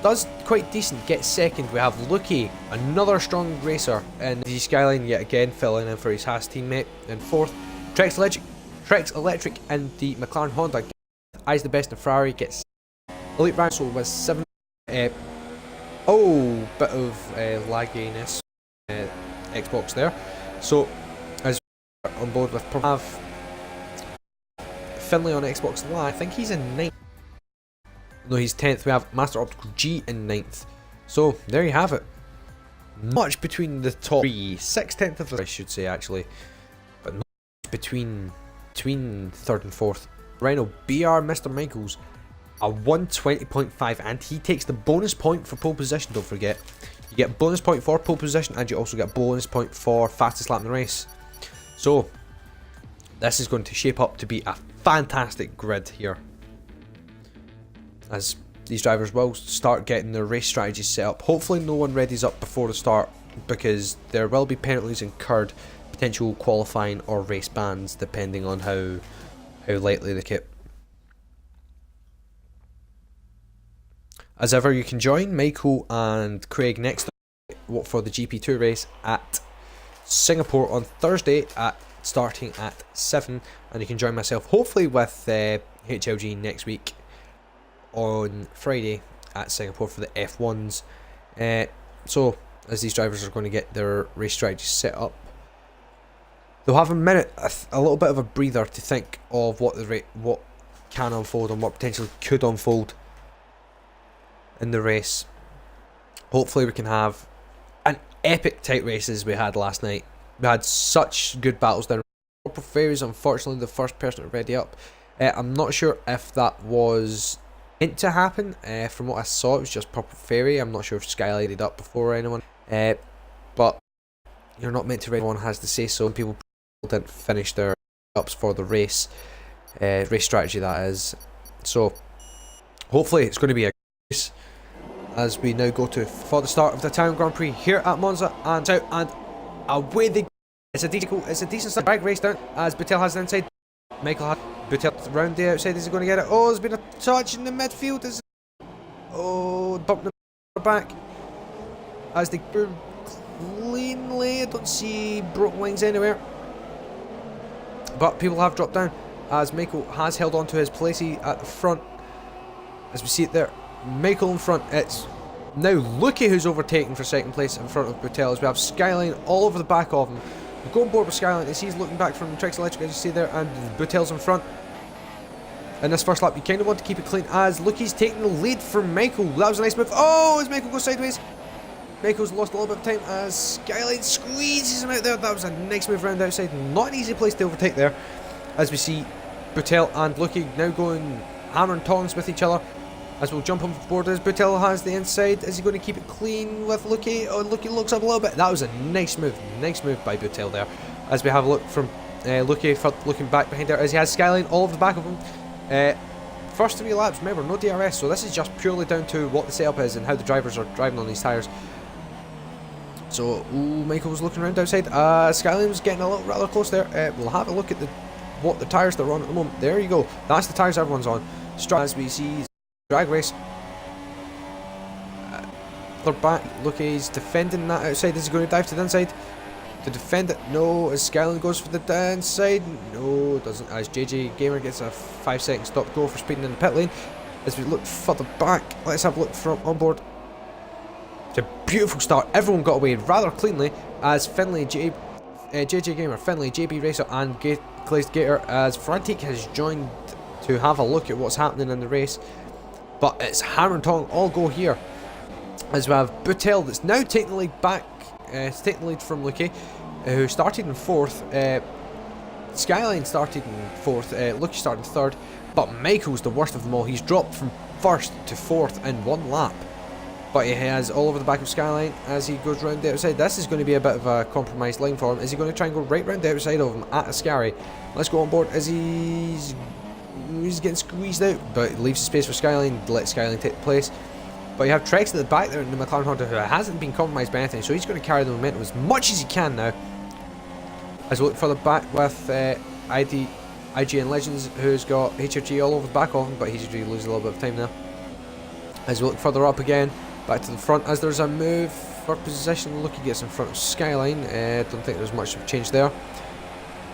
Does quite decent, gets second. We have Lucky, another strong racer, and the Skyline yet again filling in for his Haas teammate in 4th. Trex Electric and the McLaren Honda. Eyes the best in Ferrari, gets Elite Russell with 7th. Oh, bit of lagginess, Xbox there. So, as we're on board with have Finlay on Xbox Live, I think he's in 9th. No, he's 10th. We have Master Optical G in 9th. So, there you have it. Much between the top 3, 6th, 10th of the, I should say actually, but not between 3rd and 4th. Rhino BR Mr. Michaels, a 120.5, and he takes the bonus point for pole position. Don't forget, you get bonus point for pole position, and you also get bonus point for fastest lap in the race. So this is going to shape up to be a fantastic grid here, as these drivers will start getting their race strategies set up. Hopefully no one readies up before the start, because there will be penalties incurred, potential qualifying or race bans depending on how lightly they keep. As ever, you can join Michael and Craig next for the GP2 race at Singapore on Thursday starting at 7, and you can join myself hopefully with HLG next week on Friday at Singapore for the F1s. So as these drivers are going to get their race strategies set up, they'll have a minute, a little bit of a breather to think of what can unfold and what potentially could unfold in the race. Hopefully we can have an epic tight race as we had last night. We had such good battles down. Ferry is unfortunately the first person to ready up. I'm not sure if that was meant to happen. From what I saw, it was just Proper Ferry. I'm not sure if Sky lighted up before anyone. But you're not meant to ready. Everyone has to say so. And people didn't finish their ups for the race. Race strategy, that is. So hopefully it's going to be a race as we now go for the start of the Italian Grand Prix here at Monza, and out and away they go. It's a decent bag race down as Butel has the inside. Michael has Butel round the outside. Is he going to get it? Oh, there's been a touch in the midfield. Oh, bump them back. As they go cleanly. I don't see broken wings anywhere. But people have dropped down as Michael has held on to his place at the front. As we see it there, Michael in front. It's now Luki who's overtaken for second place in front of Butel, as we have Skyline all over the back of him. We go on board with Skyline as he's looking back from Trix Electric, as you see there, and Butel's in front. In this first lap, you kind of want to keep it clean as Luki's taking the lead from Michael. That was a nice move. Oh, as Michael goes sideways. Michael's lost a little bit of time as Skyline squeezes him out there. That was a nice move around the outside. Not an easy place to overtake there. As we see Butel and Luki now going hammer and tongs with each other. As we'll jump on board as Butel has the inside. Is he going to keep it clean with Luki? Oh, Luki looks up a little bit. That was a nice move. Nice move by Butel there. As we have a look from Luki looking back behind there as he has Skyline all over the back of him. First 3 laps, remember, no DRS, so this is just purely down to what the setup is and how the drivers are driving on these tyres. So, ooh, Michael was looking around outside. Skyline was getting a little rather close there. We'll have a look at what the tyres they're on at the moment. There you go. That's the tyres everyone's on. As we see drag race. They're back. Look, he's defending that outside. Is he going to dive to the inside to defend it? No. As Skyline goes for the inside? No, doesn't. As JJ Gamer gets a 5-second stop go for speeding in the pit lane. As we look further back, let's have a look from on board. It's a beautiful start. Everyone got away rather cleanly as Finley, JJ Gamer, Finley, JB Racer and Glazed Gator as Frantic has joined to have a look at what's happening in the race. But it's hammer and tong all go here. As we have Butel that's now taking the lead back. It's taking the lead from Luki, who started in 4th. Skyline started in 4th. Luki started in 3rd. But Michael's the worst of them all. He's dropped from 1st to 4th in 1 lap. But he has all over the back of Skyline as he goes round the outside. This is going to be a bit of a compromised line for him. Is he going to try and go right round the outside of him at Ascari? Let's go on board as he's getting squeezed out, but leaves the space for Skyline, let Skyline take the place. But you have Trex at the back there in the McLaren Honda who hasn't been compromised by anything, so he's going to carry the momentum as much as he can now. As we look further back with IGN Legends, who's got HRG all over the back of him, but HRG loses a little bit of time now. As we look further up again, back to the front, as there's a move for position. Luki gets in front of Skyline. Don't think there's much of a change there.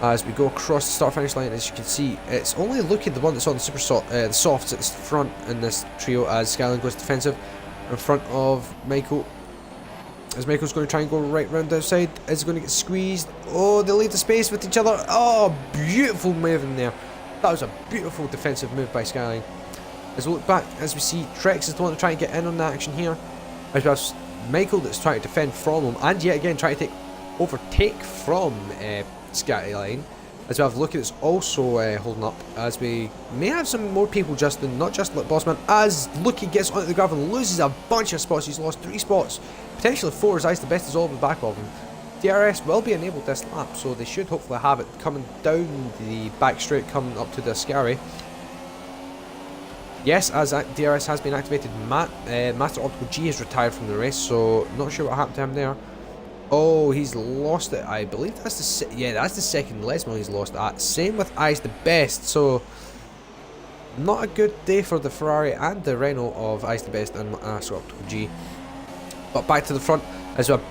As we go across the start finish line, as you can see, it's only Luki, the one that's on the super the softs at the front in this trio, as Skyline goes defensive in front of Michael. As Michael's going to try and go right round the outside, is going to get squeezed. Oh, they leave the space with each other. Oh, beautiful move in there. That was a beautiful defensive move by Skyline. As we look back, as we see Trex is the one to try and get in on the action here. As we have Michael that's trying to defend from him, and yet again trying to overtake from Skyline. As we have Luki that's also holding up, as we may have some more people just in, not just like Bossman, as Luki gets onto the gravel and loses a bunch of spots. He's lost 3 spots, potentially 4 as Ice the Best is all over the back of him. DRS will be enabled this lap, so they should hopefully have it coming down the back straight coming up to the Ascari. Yes, as DRS has been activated, Master Optical G has retired from the race, so not sure what happened to him there. Oh, he's lost it. I believe that's that's the second Lesmo he's lost at. Same with Ice the Best, so not a good day for the Ferrari and the Renault of Ice the Best and Master Optical G. But back to the front, as well,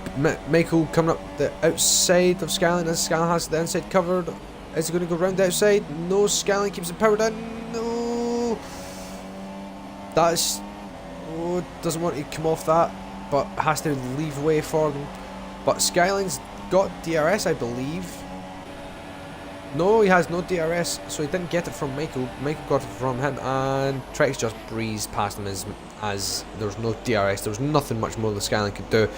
Michael coming up the outside of Skyline, as Skyline has the inside covered. Is he going to go round the outside? No, Skyline keeps it powered in. No, that's doesn't want to come off that, but has to leave way for them. But Skyline's got DRS, I believe. No, he has no DRS, so he didn't get it from Michael. Michael got it from him, and Trex just breezed past him as there was no DRS. There was nothing much more that Skyline could do.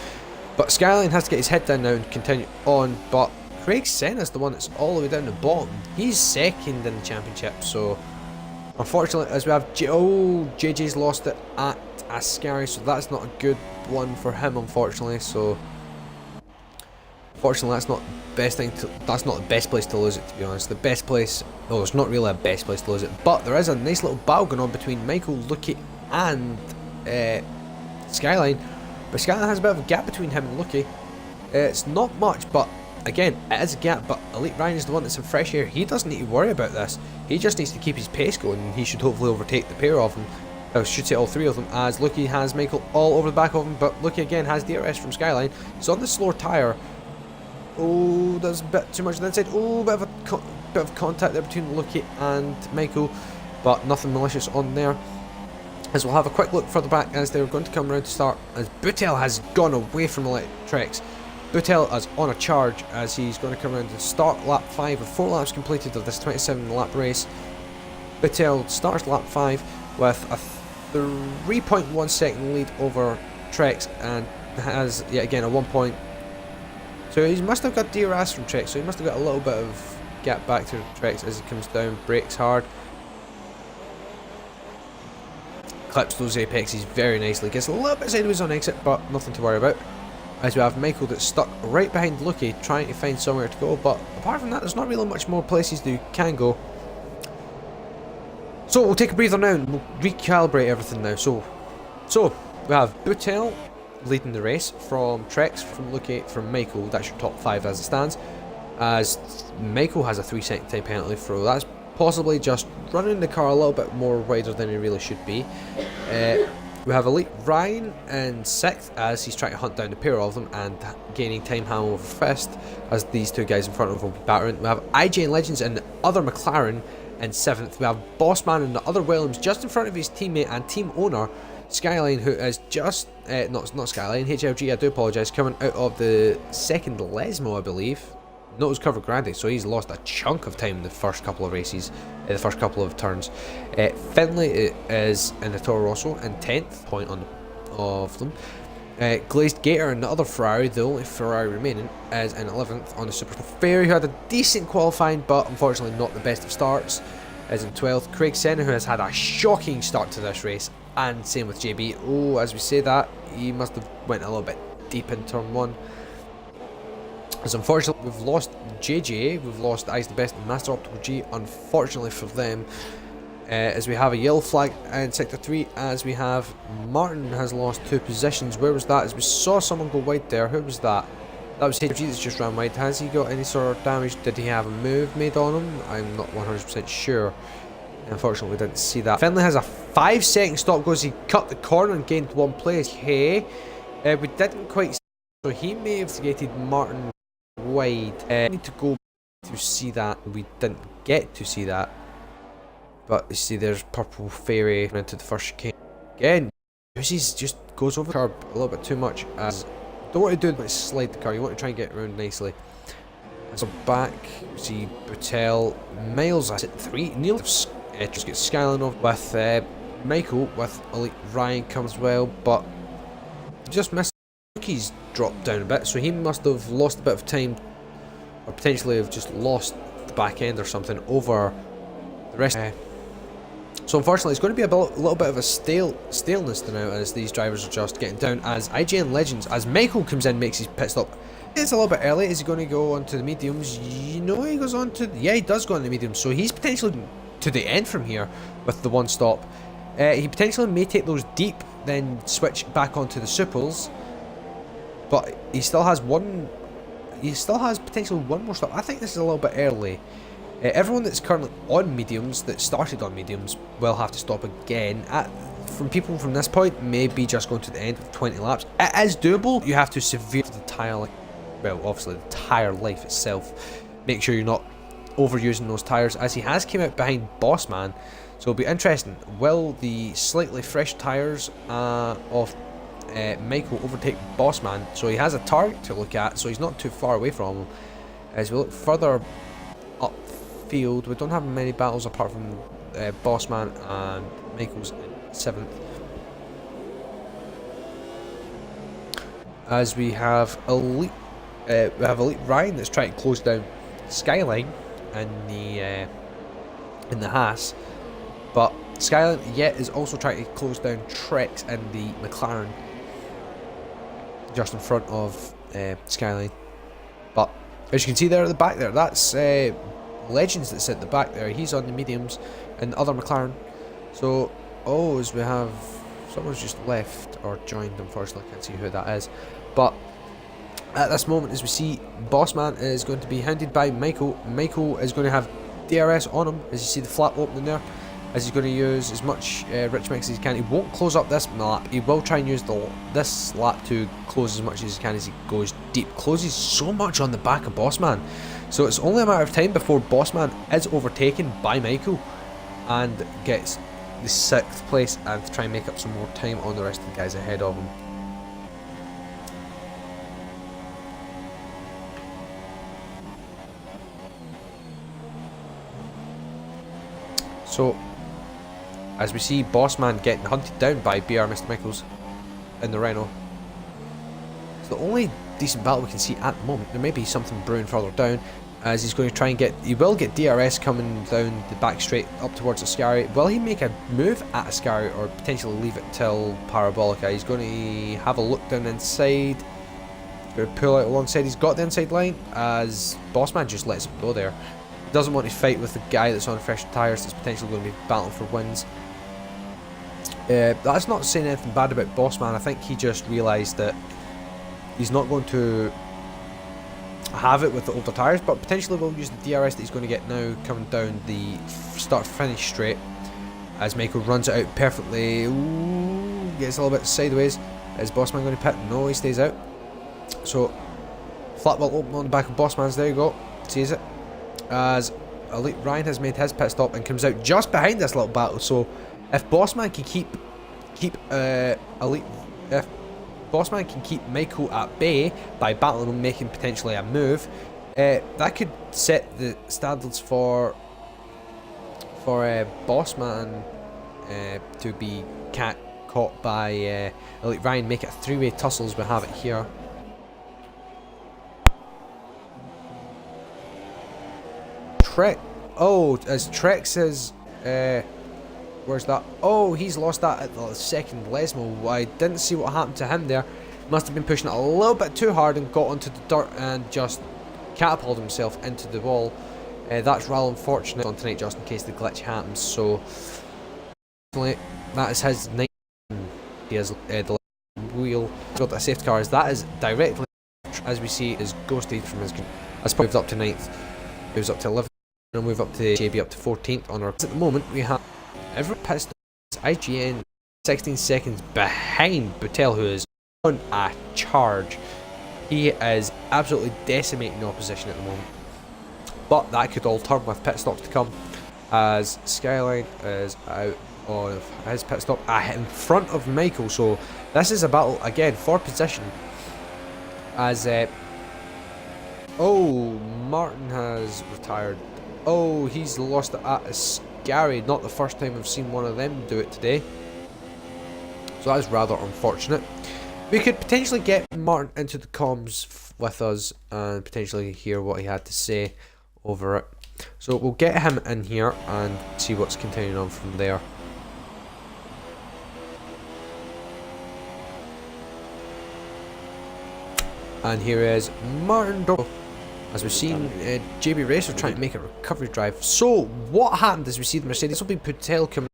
But Skyline has to get his head down now and continue on. But Craig Senna's the one that's all the way down the bottom. He's second in the championship, so unfortunately, as we have JJ's lost it at Ascari, so that's not a good one for him, unfortunately. So fortunately, that's not the best thing. That's not the best place to lose it, to be honest. The best place, well, it's not really a best place to lose it, but there is a nice little battle going on between Michael, Luki, and Skyline. But Skyline has a bit of a gap between him and Luki. It's not much, but again, it is a gap. But Elite Ryan is the one that's in fresh air. He doesn't need to worry about this. He just needs to keep his pace going, and he should hopefully overtake the pair of them. I should say all three of them, as Lucky has Michael all over the back of him, but Lucky again has DRS from Skyline. He's on the slower tyre. Oh, there's a bit too much on the inside. Oh, bit of contact there between Lucky and Michael, but nothing malicious on there. As we'll have a quick look further back as they're going to come around to start, as Buttel has gone away from Electrex. Buttel is on a charge as he's going to come around and start lap 5 with 4 laps completed of this 27 lap race. Buttel starts lap 5 with a 3.1 second lead over Trex and has yet again a 1 point. So he must have got DRS from Trex, so he must have got a little bit of gap back to Trex as he comes down, brakes hard. Clips those apexes very nicely, gets a little bit sideways on exit, but nothing to worry about. As we have Michael that's stuck right behind Lucky, trying to find somewhere to go, but apart from that, there's not really much more places that you can go. So we'll take a breather now and we'll recalibrate everything now. So we have Buttel leading the race from Trex, from Lucky, from Michael. That's your top 5 as it stands. As Michael has a 3-second time penalty for that's possibly just running the car a little bit more wider than he really should be. We have Elite Ryan in 6th as he's trying to hunt down the pair of them and gaining time hand over fist as these two guys in front of him will be battering. We have IJ and Legends in the other McLaren in 7th. We have Bossman and the other Williams just in front of his teammate and team owner Skyline, who is just not Skyline, HLG, I do apologise, coming out of the second Lesmo, I believe. No, it was Cover Grande, so he's lost a chunk of time in the first couple of races, the first couple of turns. Finlay is in the Toro Rosso in 10th, point on of them. Glazed Gator and the other Ferrari, the only Ferrari remaining, is in 11th on the Super Ferry, who had a decent qualifying, but unfortunately not the best of starts, is in 12th. Craig Senna, who has had a shocking start to this race, and same with JB. Oh, as we say that, he must have went a little bit deep in turn 1. As unfortunately we've lost JJ, we've lost Ice the Best and Master Optical G, unfortunately for them. As we have a yellow flag in Sector 3, as we have Martin has lost 2 positions. Where was that? As we saw someone go wide there, who was that? That was HG that's just ran wide. Has he got any sort of damage? Did he have a move made on him? I'm not 100% sure. Unfortunately we didn't see that. Finlay has a 5-second stop, goes he cut the corner and gained 1 place. Hey, we didn't quite see, so he may have gated Martin wide. Need to go to see that. We didn't get to see that, but you see there's Purple Fairy into the first chicane again. He's just goes over the curb a little bit too much. As don't want to do is slide the car, you want to try and get around nicely. So back, see Buttel, Miles at 3, Neil just gets Skyline off with Michael, with Elite Ryan comes as well, but just missed. He's dropped down a bit, so he must have lost a bit of time, or potentially have just lost the back end or something over the rest. So unfortunately it's going to be a little bit of a staleness now as these drivers are just getting down, as IJ and Legends, as Michael comes in, makes his pit stop. It's a little bit early. Is he going to go on to the mediums? You know, he goes on to, yeah, he does go on the mediums, so he's potentially to the end from here with the 1 stop. He potentially may take those deep, then switch back onto the supers. But he still has potentially 1 more stop. I think this is a little bit early. Everyone that's currently on mediums, that started on mediums, will have to stop again. From people from this point, maybe just going to the end with 20 laps. It is doable. You have to severe the tyre, well, obviously the tyre life itself. Make sure you're not overusing those tyres, as he has came out behind Bossman. So it'll be interesting. Will the slightly fresh tyres of Michael overtake Bossman? So he has a target to look at, so he's not too far away from him. As we look further upfield, we don't have many battles apart from Bossman and Michael's in 7th. As we have Elite Ryan that's trying to close down Skyline in the Haas, but Skyline yet is also trying to close down Trex in the McLaren, just in front of Skyline. But as you can see there at the back there, that's Legends that's at the back there. He's on the mediums and the other McLaren. So, as we have, someone's just left or joined, unfortunately I can't see who that is. But at this moment, as we see, Bossman is going to be hounded by Michael. Michael is going to have DRS on him, as you see the flap opening there. as he's going to use as much rich mix as he can. He won't close up this lap. He will try and use this lap to close as much as he can as he goes deep. Closes so much on the back of Bossman. So it's only a matter of time before Bossman is overtaken by Michael and gets the 6th place and to try and make up some more time on the rest of the guys ahead of him. So, as we see Bossman getting hunted down by BR Mr. Michaels in the Renault. It's the only decent battle we can see at the moment. There may be something brewing further down, as he's going to try and get... He will get DRS coming down the back straight up towards Ascari. Will he make a move at Ascari or potentially leave it till Parabolica? He's going to have a look down inside. Going to pull out alongside. He's got the inside line as Bossman just lets him go there. He doesn't want to fight with the guy that's on fresh tyres that's potentially going to be battling for wins. That's not saying anything bad about Bossman. I think he just realised that he's not going to have it with the older tyres, but potentially will use the DRS that he's going to get now coming down the start finish straight as Michael runs it out perfectly. Ooh, gets a little bit sideways. Is Bossman going to pit? No, he stays out. So flat will open on the back of Bossman's. There you go. Sees it. As Elite Ryan has made his pit stop and comes out just behind this little battle. So if Bossman can keep Bossman can keep Michael at bay by battling him, making potentially a move, that could set the standards for Bossman to be caught by Elite Ryan, make it a 3-way tussle as we have it here. Trek, oh, as Trek says, where's that? Oh, he's lost that at the second Lesmo. I didn't see what happened to him there. Must have been pushing it a little bit too hard and got onto the dirt and just catapulted himself into the wall. That's rather unfortunate on tonight, just in case the glitch happens. So that is his 9. He has the wheel. Got that safety car as that is directly, as we see, is ghosted from his. As moved up to 9th, moves up to 11th, and move up to JB up to 14th on our. At the moment, we have every pit stop. IGN 16 seconds behind Butel, who is on a charge. He is absolutely decimating the opposition at the moment. But that could all turn with pit stops to come, as Skyline is out of his pit stop in front of Michael. So this is a battle again for position. As oh, Martin has retired. Oh, he's lost it at Ascari. Not the first time I've seen one of them do it today. So that's rather unfortunate. We could potentially get Martin into the comms with us and potentially hear what he had to say over it. So we'll get him in here and see what's continuing on from there. And here is Martin Dorf. As we've seen, JB Racer trying to make a recovery drive. So what happened is we see the Mercedes will be Putel coming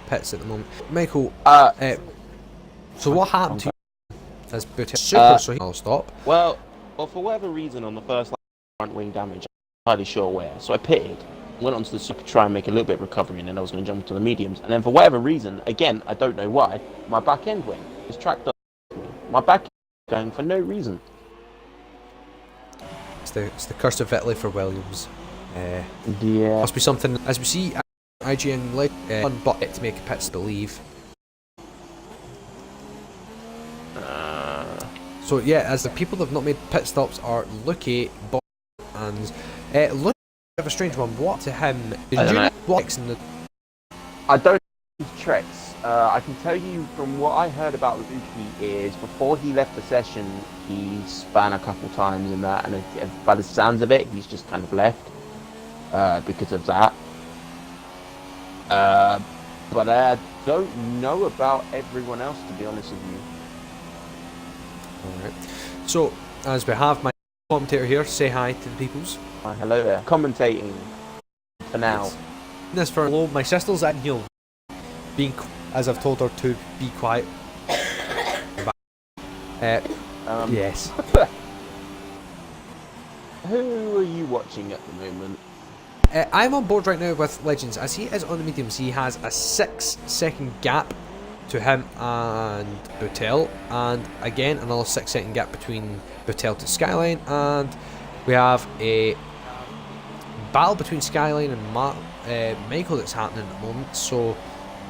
pits at the moment. Michael, so what happened to you as Putel super so he'll stop? Well, for whatever reason on the first lap, front wing damage, I'm hardly sure where. So I pitted, went onto the super to try and make a little bit of recovery, and then I was going to jump to the mediums. And then for whatever reason, again, I don't know why, my back end wing is tracked up. My back end is going for no reason. It's the curse of Italy for Williams. Yeah. Must be something, as we see, IGN led one bucket to make a pits to leave. So yeah, as the people that have not made pit stops are Lucky, Bob, and Lucky have a strange one. What to him? I don't know tricks. I can tell you from what I heard about Luki is before he left the session, he span a couple times in that, and by the sounds of it, he's just kind of left because of that. But I don't know about everyone else, to be honest with you. Alright. So, as we have my commentator here, say hi to the peoples. Hi, hello there. Commentating for now. Yes. This for hello, my sister's in here. Being, as I've told her to be quiet. Yes. Who are you watching at the moment? I'm on board right now with Legends. As he is on the mediums, he has a 6-second gap to him and Butel, and again another 6-second gap between Butel to Skyline, and we have a battle between Skyline and Michael that's happening at the moment. So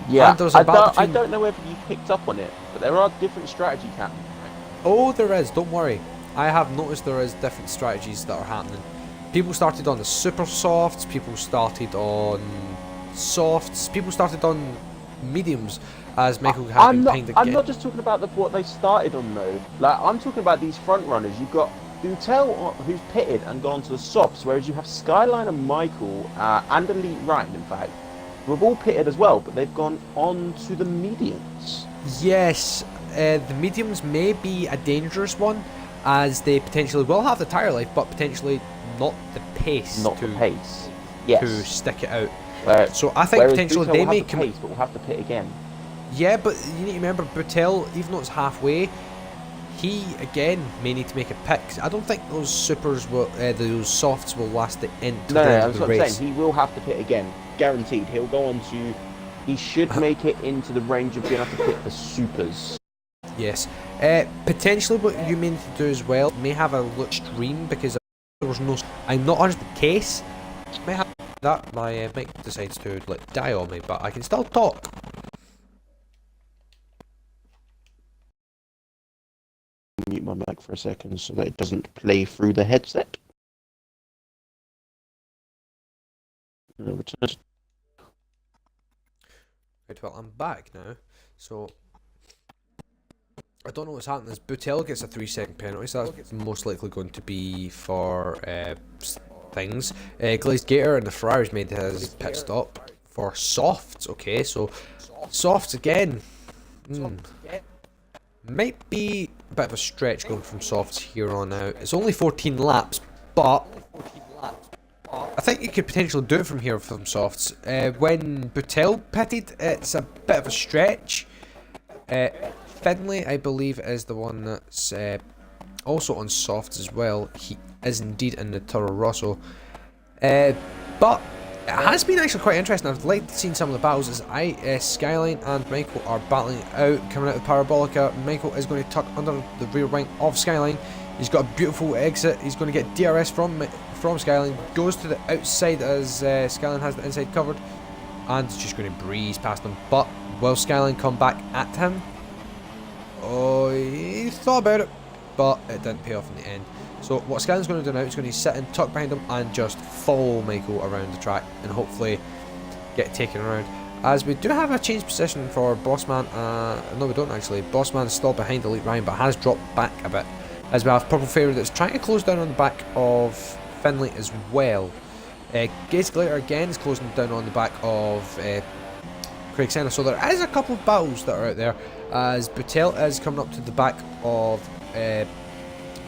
Yeah, there's a battle I between... don't know whether you picked up on it, but there are different strategies happening. Oh, there is, don't worry. I have noticed there is different strategies that are happening. People started on the super softs, people started on softs, people started on mediums, as Michael had been pinged again. I'm not just talking about what they started on though. Like, I'm talking about these front runners. You've got Butel, who's pitted and gone to the softs, whereas you have Skyline and Michael, and Elite Ryan, in fact, who have all pitted as well, but they've gone on to the mediums. Yes, the mediums may be a dangerous one, as they potentially will have the tyre life, but potentially not the pace. Not the pace. Yes. To stick it out. So I think whereas potentially Butel they will may have the pace, but will have to pit again. Yeah, but you need to remember, Butel, even though it's halfway, he again may need to make a pick. I don't think those supers will, those softs will last the end to the end No, of the that's what I'm race. saying. He will have to pit again, guaranteed. He'll go on to. He should make it into the range of being able to pit the supers. Yes. Potentially what you may need to do as well, may have a look stream, because there was no... I'm not 100% the case. May have that. My mic decides to like die on me, but I can still talk. Mute my mic for a second so that it doesn't play through the headset. Right, well, I'm back now, so I don't know what's happening. As Butel gets a 3-second penalty, so that's most likely going to be for things. Glazed Gator and the Ferraris made his pit stop for softs. Okay, so softs again. Might be a bit of a stretch going from softs here on out. It's only 14 laps, but I think you could potentially do it from here from softs. When Butel pitted, it's a bit of a stretch. Finlay, I believe, is the one that's also on softs as well. He is indeed in the Toro Rosso. But it has been actually quite interesting. I've liked seeing some of the battles as Skyline and Michael are battling out, coming out of Parabolica. Michael is going to tuck under the rear wing of Skyline. He's got a beautiful exit. He's going to get DRS from Skyline. Goes to the outside as Skyline has the inside covered. And is just going to breeze past him. But will Skyline come back at him? Oh, he thought about it, but it didn't pay off in the end. So what Skyline's going to do now is going to sit and tuck behind him and just follow Michael around the track and hopefully get taken around. As we do have a change position for Bossman. No, we don't actually. Bossman is still behind Elite Ryan, but has dropped back a bit. As we have Purple Fairy that's trying to close down on the back of Finlay as well. Gaze Glitter again is closing down on the back of Craig Senna. So there is a couple of battles that are out there, as Butel is coming up to the back of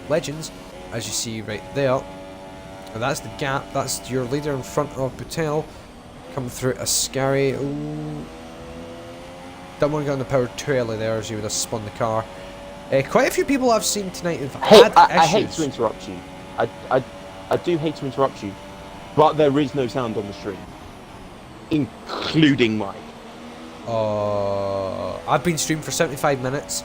Legends, as you see right there. And that's the gap. That's your leader in front of Butel. Coming through Ascari. Ooh. Don't want to get on the power too early there, as you would have spun the car. Quite a few people I've seen tonight have had issues. I hate to interrupt you. I do hate to interrupt you, but there is no sound on the stream, including mine. I've been streaming for 75 minutes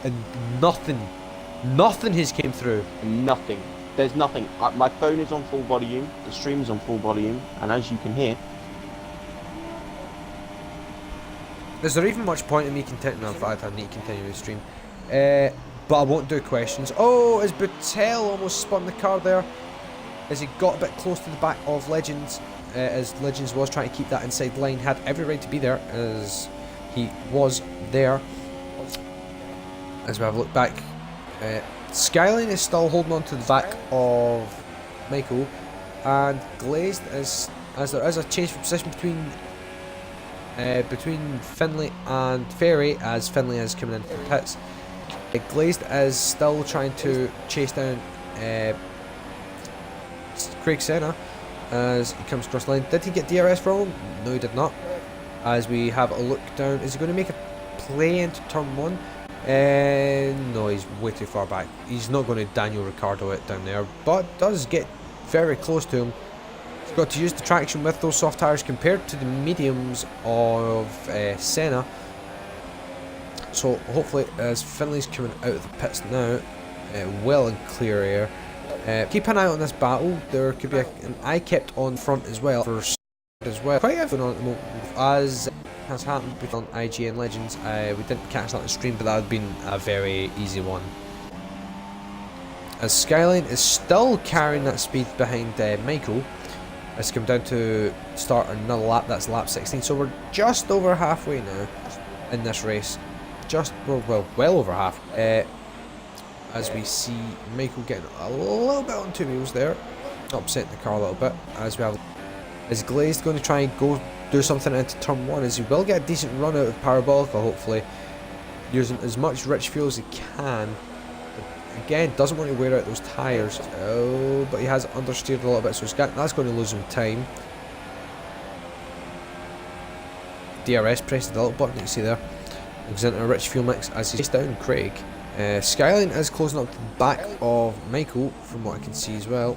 and nothing has came through. Nothing. There's nothing. My phone is on full volume, the stream is on full volume, and as you can hear... Is there even much point in me continuing? No, in fact, I need to continue the stream. But I won't do questions. Oh, is Butel almost spun the car there? As he got a bit close to the back of Legends, as Legends was trying to keep that inside line, had every right to be there, as he was there. As we have a look back, Skyline is still holding on to the back of Michael, and Glazed is, as there is a change of position between Finlay and Fairy, as Finlay is coming in from pits. Glazed is still trying to chase down Craig Senna as he comes across the line. Did he get DRS from him? No, he did not. As we have a look down, is he going to make a play into turn 1? No, he's way too far back. He's not going to Daniel Ricciardo it down there, but does get very close to him. He's got to use the traction with those soft tyres compared to the mediums of Senna. So hopefully, as Finley's coming out of the pits now, well in clear air. Keep an eye on this battle. There could be an eye kept on front as well for as well. Quite everything on at the moment, as has happened with on IGN Legends. We didn't catch that on the stream, but that would have been a very easy one. As Skyline is still carrying that speed behind Michael. It's come down to start another lap. That's lap 16. So we're just over halfway now in this race. Well over half. As we see Michael getting a little bit on two wheels there, upsetting the car a little bit. Is Glazed going to try and go do something into turn 1? As he will get a decent run out of Parabolica, hopefully, using as much rich fuel as he can. Again, doesn't want to wear out those tyres. Oh, but he has understeered a little bit, so that's going to lose him time. DRS pressed the little button you see there. Goes into a rich fuel mix as he's down Craig. Skyline is closing up the back of Michael, from what I can see as well.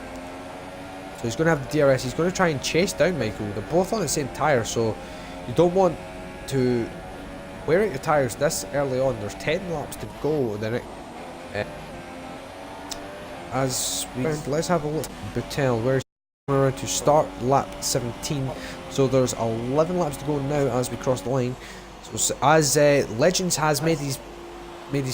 So he's going to have the DRS. He's going to try and chase down Michael. They're both on the same tyre, so you don't want to wear out your tyres this early on. There's 10 laps to go. Then let's have a look. Boutel, where's around to start lap 17. So there's 11 laps to go now as we cross the line. So as Legends has made his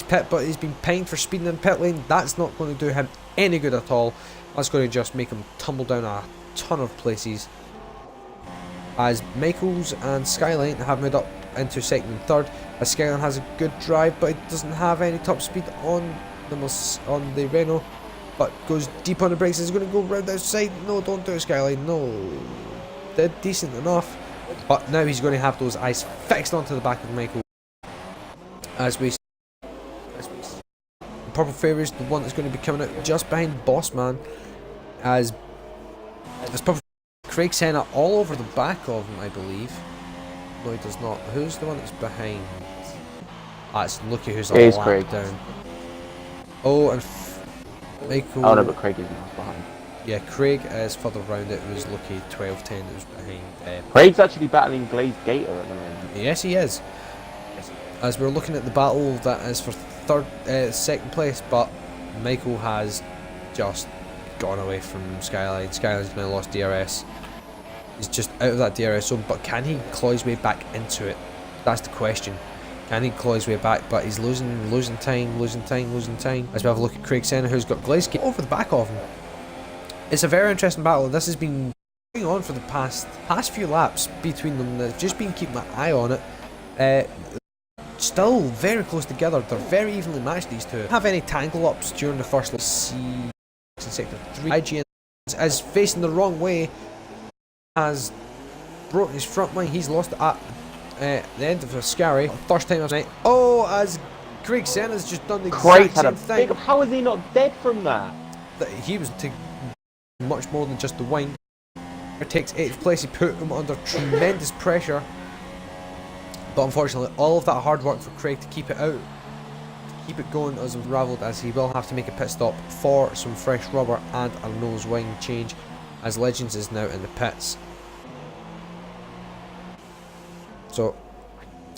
pit, but he's been paying for speeding in pit lane. That's not going to do him any good at all. That's going to just make him tumble down a ton of places. As Michaels and Skyline have moved up into second and third. As Skyline has a good drive, but he doesn't have any top speed on the Renault. But goes deep on the brakes. He's going to go round outside. No, don't do it, Skyline. No, did decent enough. But now he's going to have those eyes fixed onto the back of Michael. As we Purple Fairy is the one that's going to be coming out just behind Bossman. As Purple Craig Senna all over the back of him, I believe. No, he does not. Who's the one that's behind? Ah, it's Lucky who's a lap Craig down. Oh, and Michael. Oh no, but Craig is behind. Yeah, Craig is further round. It was Lucky 12-10 that was behind. Craig's actually battling Glazed Gator at the moment. Yes, he is. As we're looking at the battle that is for second place, but Michael has just gone away from Skyline. Skyline's now lost DRS. He's just out of that DRS zone, but can he claw his way back into it? That's the question. Can he claw his way back? But he's losing time. As we have a look at Craig Senna, who's got Glazed over the back of him. It's a very interesting battle. This has been going on for the past few laps between them. They've just been keeping my eye on it. Still very close together. They're very evenly matched, these two. Have any tangle ups during the first lap? See in sector 3. IGN is facing the wrong way. Has broken his front wing. He's lost it at the end of a scary first time of the night. Oh, as Craig Senna's just done the exact same thing. How is he not dead from that? He was taking much more than just the wing. He takes 8th place. He put him under tremendous pressure. But unfortunately, all of that hard work for Craig to keep it out, to keep it going, has unravelled, as he will have to make a pit stop for some fresh rubber and a nose wing change, as Legends is now in the pits. So,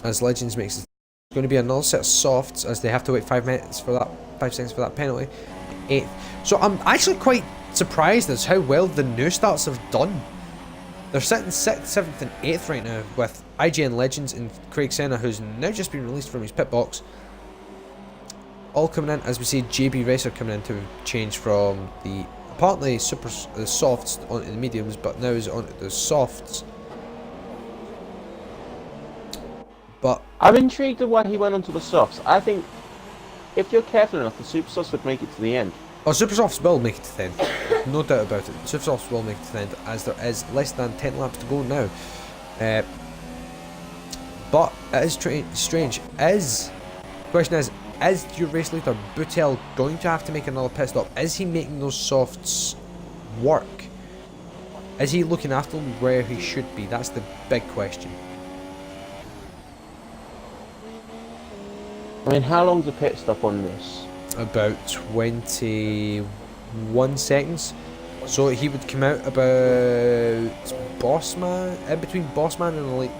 as Legends makes it, it's going to be another set of softs, as they have to wait 5 seconds for that penalty. 8th. So I'm actually quite surprised as how well the new starts have done. They're sitting 6th, 7th and 8th right now, with IGN Legends and Craig Senna, who's now just been released from his pit box, all coming in. As we see JB Racer coming in to change from the apparently the softs onto the mediums, but now is onto the softs. But I'm intrigued at why he went onto the softs. I think if you're careful enough, the super softs would make it to the end. Oh, Super Softs will make it to the end. No doubt about it. Super Softs will make it to the end, as there is less than 10 laps to go now. But it is strange. The question is your race leader Boutel going to have to make another pit stop? Is he making those softs work? Is he looking after them where he should be? That's the big question. I mean, how long's a pit stop on this? About 21 seconds. So he would come out about Bossman, in between Bossman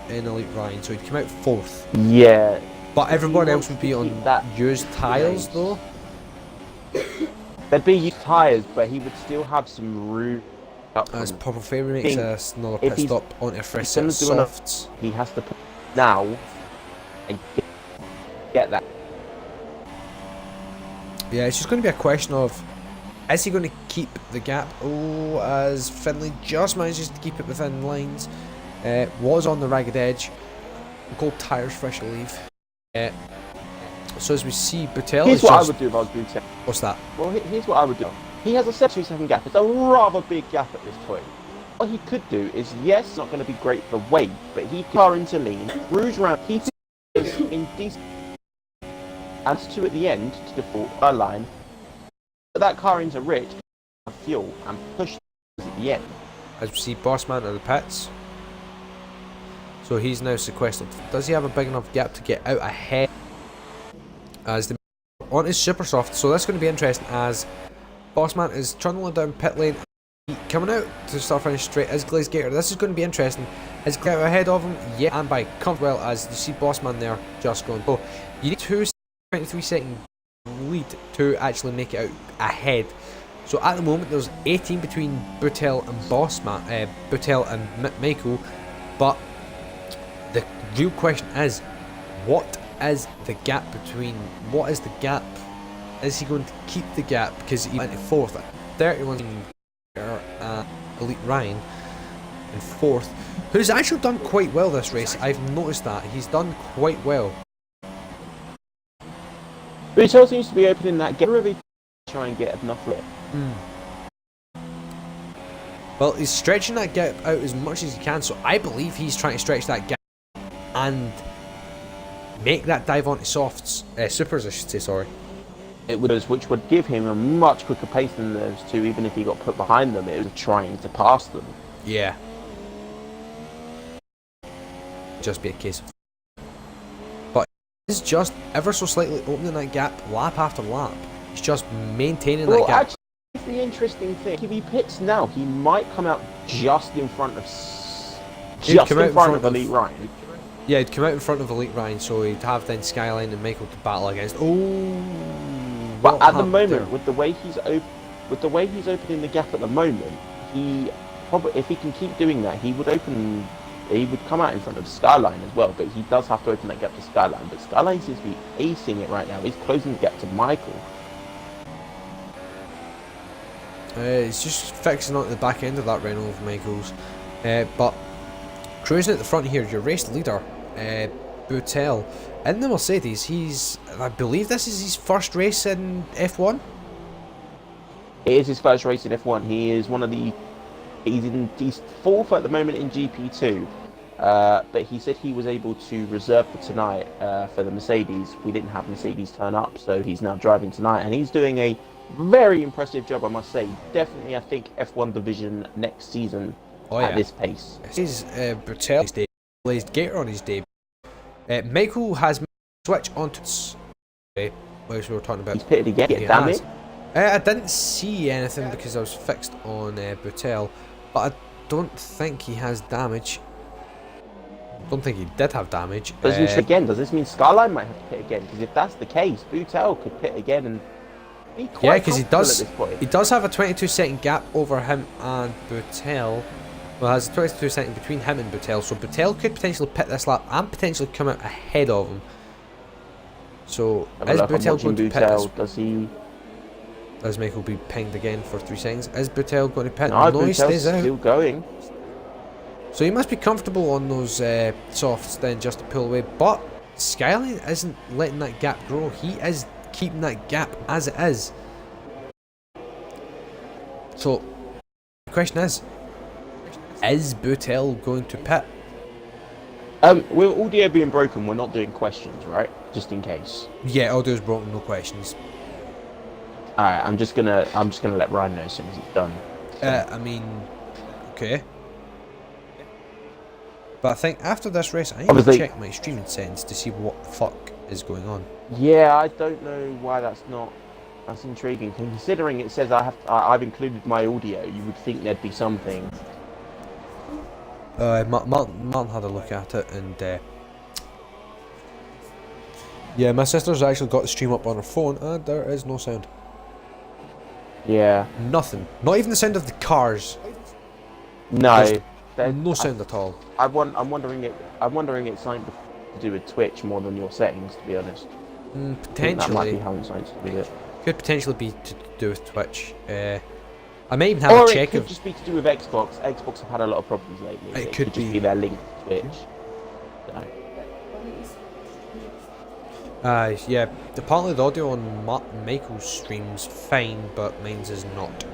and Elite Ryan. So he'd come out 4th. Yeah. But everyone he else wants would to be on keep that used tyres race. though. There'd be used tyres, but he would still have some room up As from Purple Fairy makes another if pit he's- stop onto a fresh he's set of gonna do enough- softs. He has to put now and get that. Yeah, it's just going to be a question of, is he going to keep the gap? Oh, as Finlay just manages to keep it within lines. Was on the ragged edge. Gold tyres fresh to leave. So as we see, Buttel Here's is what just... I would do if I was Buttel. What's that? Well, here's what I would do. He has a 72-second gap. It's a rather big gap at this point. What he could do is, yes, it's not going to be great for weight, but he could car into lean, cruise around, keep it in decent, and to at the end to the full line, put that car into rich, fuel, and push at the end. As we see, Bossman at the pits. So he's now sequestered. Does he have a big enough gap to get out ahead? As the on his super soft. So that's going to be interesting as Bossman is trundling down pit lane. Coming out to start finish straight is Glaze Gator. This is going to be interesting. Is Gator ahead of him? Yeah, and by comfortable as you see Bossman there just going. Oh, you need 23-second lead to actually make it out ahead. So at the moment there's 18 between Buttel and Bossman, Buttel and Michael, but the real question is, what is the gap between? What is the gap? Is he going to keep the gap because he went to 4th? 31 Elite Ryan in 4th, who's actually done quite well this race. I've noticed that he's done quite well. Buttel seems to be opening that gap. Really try and get enough lip. Well, he's stretching that gap out as much as he can, so I believe he's trying to stretch that gap and make that dive onto softs, supers I should say, sorry. Which would give him a much quicker pace than those two, even if he got put behind them. It was trying to pass them. Yeah. Just be a case of... But he's just ever so slightly opening that gap lap after lap. He's just maintaining that gap. Actually, it's the interesting thing. If he pits now, he might come out just in front of... Elite Ryan. Yeah, he'd come out in front of Elite Ryan, so he'd have then Skyline and Michael to battle against. Oh, but at the moment, with the way he's opening the gap at the moment, he probably, if he can keep doing that, he would come out in front of Skyline as well. But he does have to open that gap to Skyline. But Skyline seems to be acing it right now. He's closing the gap to Michael. He's just fixing on the back end of that Renault of Michael's, but cruising at the front here, your race leader, Buttel, in the Mercedes. I believe this is his first race in F1. It is his first race in F1. He's 4th at the moment in GP2. But he said he was able to reserve for tonight for the Mercedes. We didn't have Mercedes turn up, so he's now driving tonight, and he's doing a very impressive job, I must say. Definitely, I think F1 division next season at this pace. This is Buttel, Blazed Gator on his debut. Michael has switched onto whilst we were talking about. He's pitted again. Get damage. I didn't see anything because I was fixed on Buttel, but I don't think he has damage. Don't think he did have damage. Does this mean Skyline might have to pit again? Because if that's the case, Buttel could pit again and be quite because he does have a 22-second gap over him and Buttel. Well, has a 22-second between him and Buttel, so Buttel could potentially pit this lap and potentially come out ahead of him. So is Buttel going to pit this? Does he? Does Michael be pinged again for 3 seconds? Is Buttel going to pit? No, he stays out. Still going. So he must be comfortable on those softs then, just to pull away. But Skyline isn't letting that gap grow. He is keeping that gap as it is. So the question is Buttel going to pit? With audio being broken, we're not doing questions, right? Just in case. Yeah, audio's broken, no questions. Alright, I'm just gonna let Ryan know as soon as he's done. I mean, okay. But I think after this race, I need to check my streaming settings to see what the fuck is going on. Yeah, I don't know why that's not That's intriguing. Considering it says I've included my audio, you would think there'd be something. Martin had a look at it, and yeah, my sister's actually got the stream up on her phone, and there is no sound. Yeah. Nothing. Not even the sound of the cars. No. No sound at all. I'm wondering it's something to do with Twitch more than your settings, to be honest. I think that might be Potentially. how it's something to do with it. Could potentially be to do with Twitch. I may even have Or a it check could of. just be to do with Xbox. Xbox have had a lot of problems lately. It could just be. be their link to Twitch. So. Yeah. Apparently the audio on Michael's stream's fine, but mine's is not.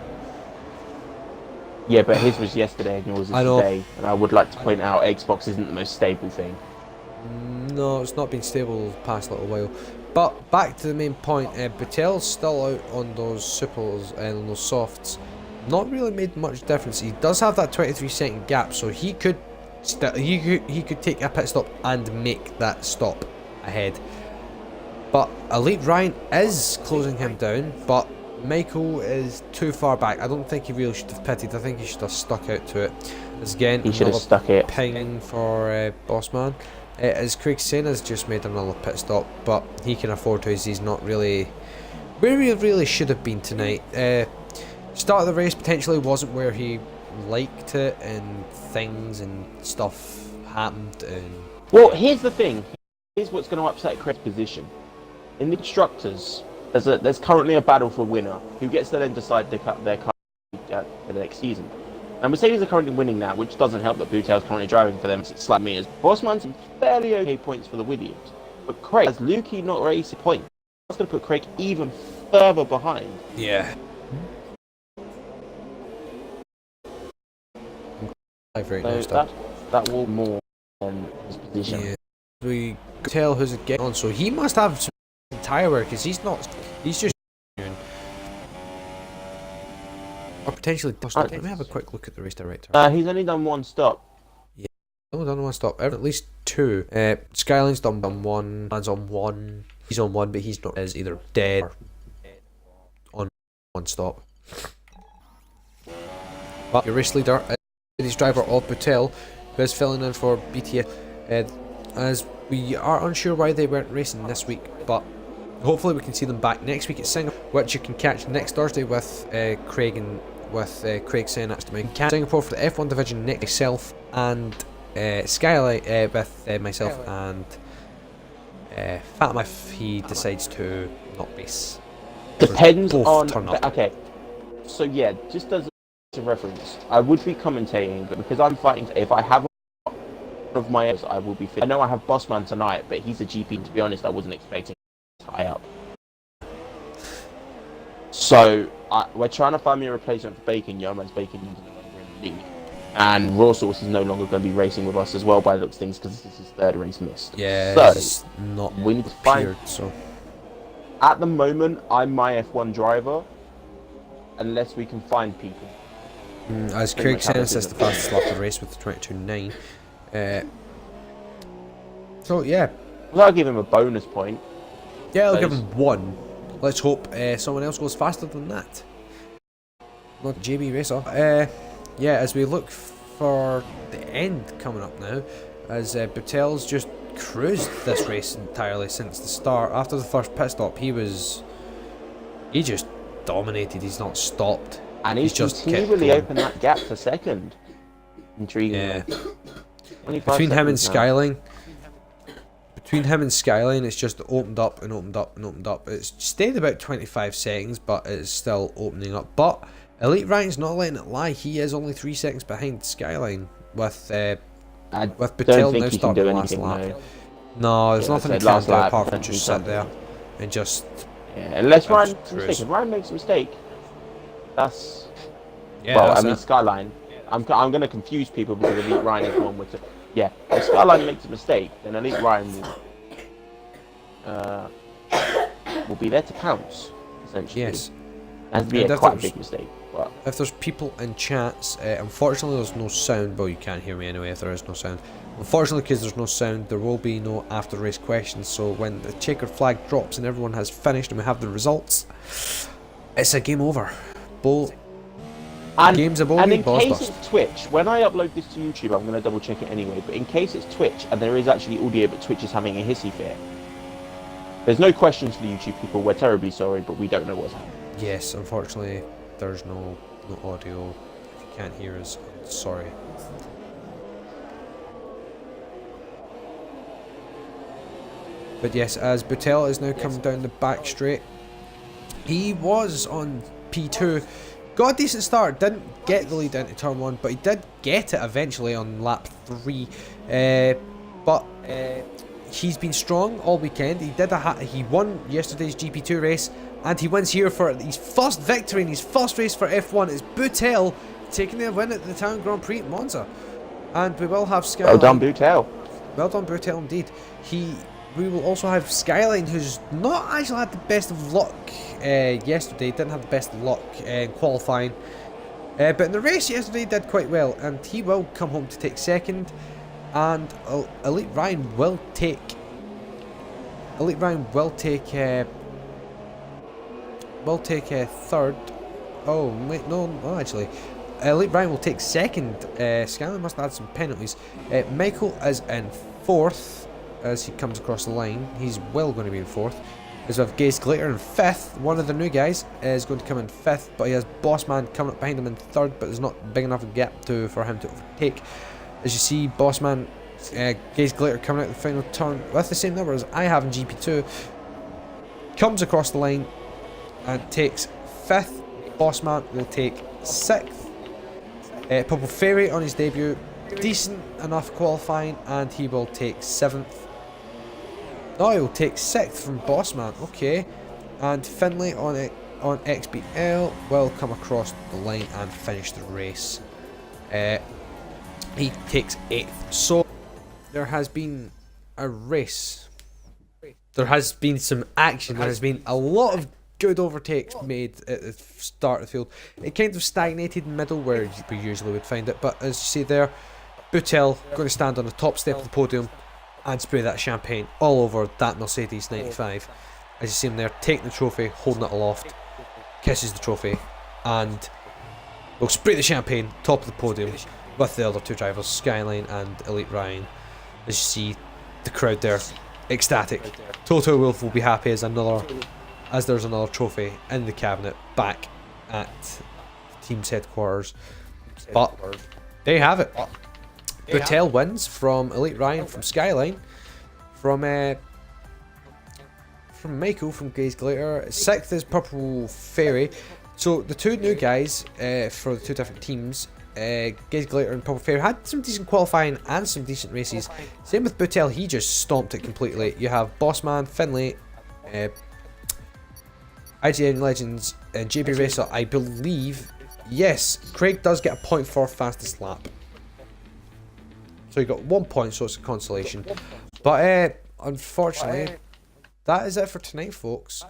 Yeah, but his was yesterday and yours is I know. today. And I would like to point out Xbox isn't the most stable thing. No, it's not been stable the past little while. But back to the main point, Batel's still out on those supers and on those softs. Not really made much difference. He does have that 23-second gap, so he could he could take a pit stop and make that stop ahead. But Elite Ryan is closing him down, but Michael is too far back. I don't think he really should have pitted. I think he should have stuck out to it. As again, He should have another stuck it. ping for Bossman. As Craig Senna's just made another pit stop, but he can afford to as he's not really where he really should have been tonight. Start of the race potentially wasn't where he liked it, and things and stuff happened. And Well, here's the thing. Here's what's going to upset Craig's position. In the constructors, there's currently a battle for winner who gets to then decide their car for the next season. And Mercedes are currently winning now, which doesn't help that Boutel's currently driving for them 6 lap meters. Bossman's some fairly okay points for the Williams, but Craig has Lukey not racing points. That's going to put Craig even further behind. yeah. Right now, So that will more than his position. yeah. We could tell who's getting on, so he must have some tyre wear because he's not. He's just. Or potentially dust. Let me have a quick look at the race director. He's only done one stop. Oh, done one stop. At least 2. Skyline's done 1. Man's on 1. He's on 1, but he's not. Is either dead or on 1 stop. But your race leader is driver of Boutel, who is filling in for BTS. As we are unsure why they weren't racing this week, but hopefully we can see them back next week at Singapore, which you can catch next Thursday with Craig and Craig Senna. You can catch Singapore for the F1 division next myself and Skylight with myself and Fatima if he decides to not race. Depends Both on. turn up. Okay, so yeah, just as a reference, I would be commentating, but because I'm fighting, if I have one of my others, I will be fit. I know I have Bossman tonight, but he's a GP. To be honest, I wasn't expecting to tie up. So we're trying to find me a replacement for Bacon. Yeoman's Bacon is no longer in the league, and Raw Source is no longer going to be racing with us as well by the looks of things because this is his 3rd race missed. Yeah, so it's not we need to find. appeared, so. At the moment, I'm my F1 driver, unless we can find people. As Pretty Craig much how says, this that's is. the fastest lap of the race with the 22.9. So yeah, Well, I'll give him a bonus point. yeah, I'll give Those- him 1. Let's hope someone else goes faster than that. Not JB Racer. Yeah, as we look for the end coming up now, as Boutel's just cruised this race entirely since the start. After the first pit stop, he just dominated. He's not stopped. And He's he's just kept continually going. opened that gap to second. Intriguing. Yeah. 25 Between him and seconds now. Skyline, it's just opened up and opened up and opened up. It's stayed about 25 seconds, but it's still opening up. But Elite Ryan's not letting it lie. He is only 3 seconds behind Skyline with I Boutel don't now think he can starting do the last anything lap. though. No, there's Yeah, nothing I he said can last do lap, apart from don't just do sit there something. and just Yeah, unless That's Ryan makes a cruise. mistake. If Ryan makes a mistake, that's yeah. well. That's I mean, it. Skyline. I'm going to confuse people because Elite Ryan is one with. Yeah, if Skyline makes a mistake, then Elite Ryan will be there to pounce. Essentially, Yes. It has to be And a if quite a there's- big mistake. But If there's people in chats, unfortunately there's no sound. Well, you can't hear me anyway if there is no sound. Unfortunately, because there's no sound, there will be no after race questions. So when the checkered flag drops and everyone has finished and we have the results, it's a game over. Game's a bogey, and in balls case bust. it's Twitch, when I upload this to YouTube, I'm going to double check it anyway. But in case it's Twitch and there is actually audio, but Twitch is having a hissy fit, there's no questions for the YouTube people. We're terribly sorry, but we don't know what's happening. Yes, unfortunately, there's no audio. If you can't hear us, I'm sorry. But yes, as Buttel is now coming down the back straight, he was on P2, got a decent start, didn't get the lead into turn 1, but he did get it eventually on lap 3. But he's been strong all weekend. He won yesterday's GP2 race, and he wins here for his first victory in his first race for F1. It's Buttel taking the win at the Town Grand Prix at Monza. And we will have Skyline. Well done, Buttel. Well done, Buttel, indeed. We will also have Skyline, who's not actually had the best of luck yesterday. Didn't have the best of luck in qualifying. But in the race yesterday, did quite well. And he will come home to take second. And Elite Ryan will take... third. Oh, wait, no, actually. Elite Ryan will take second. Skyline must have had some penalties. Michael is in fourth. As he comes across the line, he's well going to be in fourth. As we have Gaze Glater in fifth. One of the new guys is going to come in fifth, but he has Bossman coming up behind him in third, but there's not big enough a gap for him to overtake. As you see, Bossman, Gaze Glater coming out the final turn with the same number as I have in GP2, comes across the line and takes fifth. Bossman will take sixth. Purple Fairy on his debut, decent enough qualifying, and he will take seventh. No, he will take 6th from Bossman, okay. And Finlay on XBL will come across the line and finish the race. He takes 8th. So, there has been a race. There has been some action. There has been a lot of good overtakes made at the start of the field. It kind of stagnated in the middle where we usually would find it. But as you see there, Buttel going to stand on the top step of the podium and spray that champagne all over that Mercedes 95. As you see him there, taking the trophy, holding it aloft, kisses the trophy, and will spray the champagne top of the podium with the other two drivers, Skyline and Elite Ryan. As you see the crowd there, ecstatic. Toto Wolff will be happy as there's another trophy in the cabinet back at the team's headquarters. But there you have it. Buttel wins from Elite Ryan, from Skyline, from Michael, from Gaze Glater. 6th is Purple Fairy. So the two new guys for the two different teams, Gaze Glater and Purple Fairy, had some decent qualifying and some decent races. Same with Buttel, he just stomped it completely. You have Bossman, Finlay, IGN Legends, JB Racer, I believe. Yes, Craig does get a point for fastest lap. So you got 1 point, so it's a consolation. But unfortunately, that is it for tonight, folks.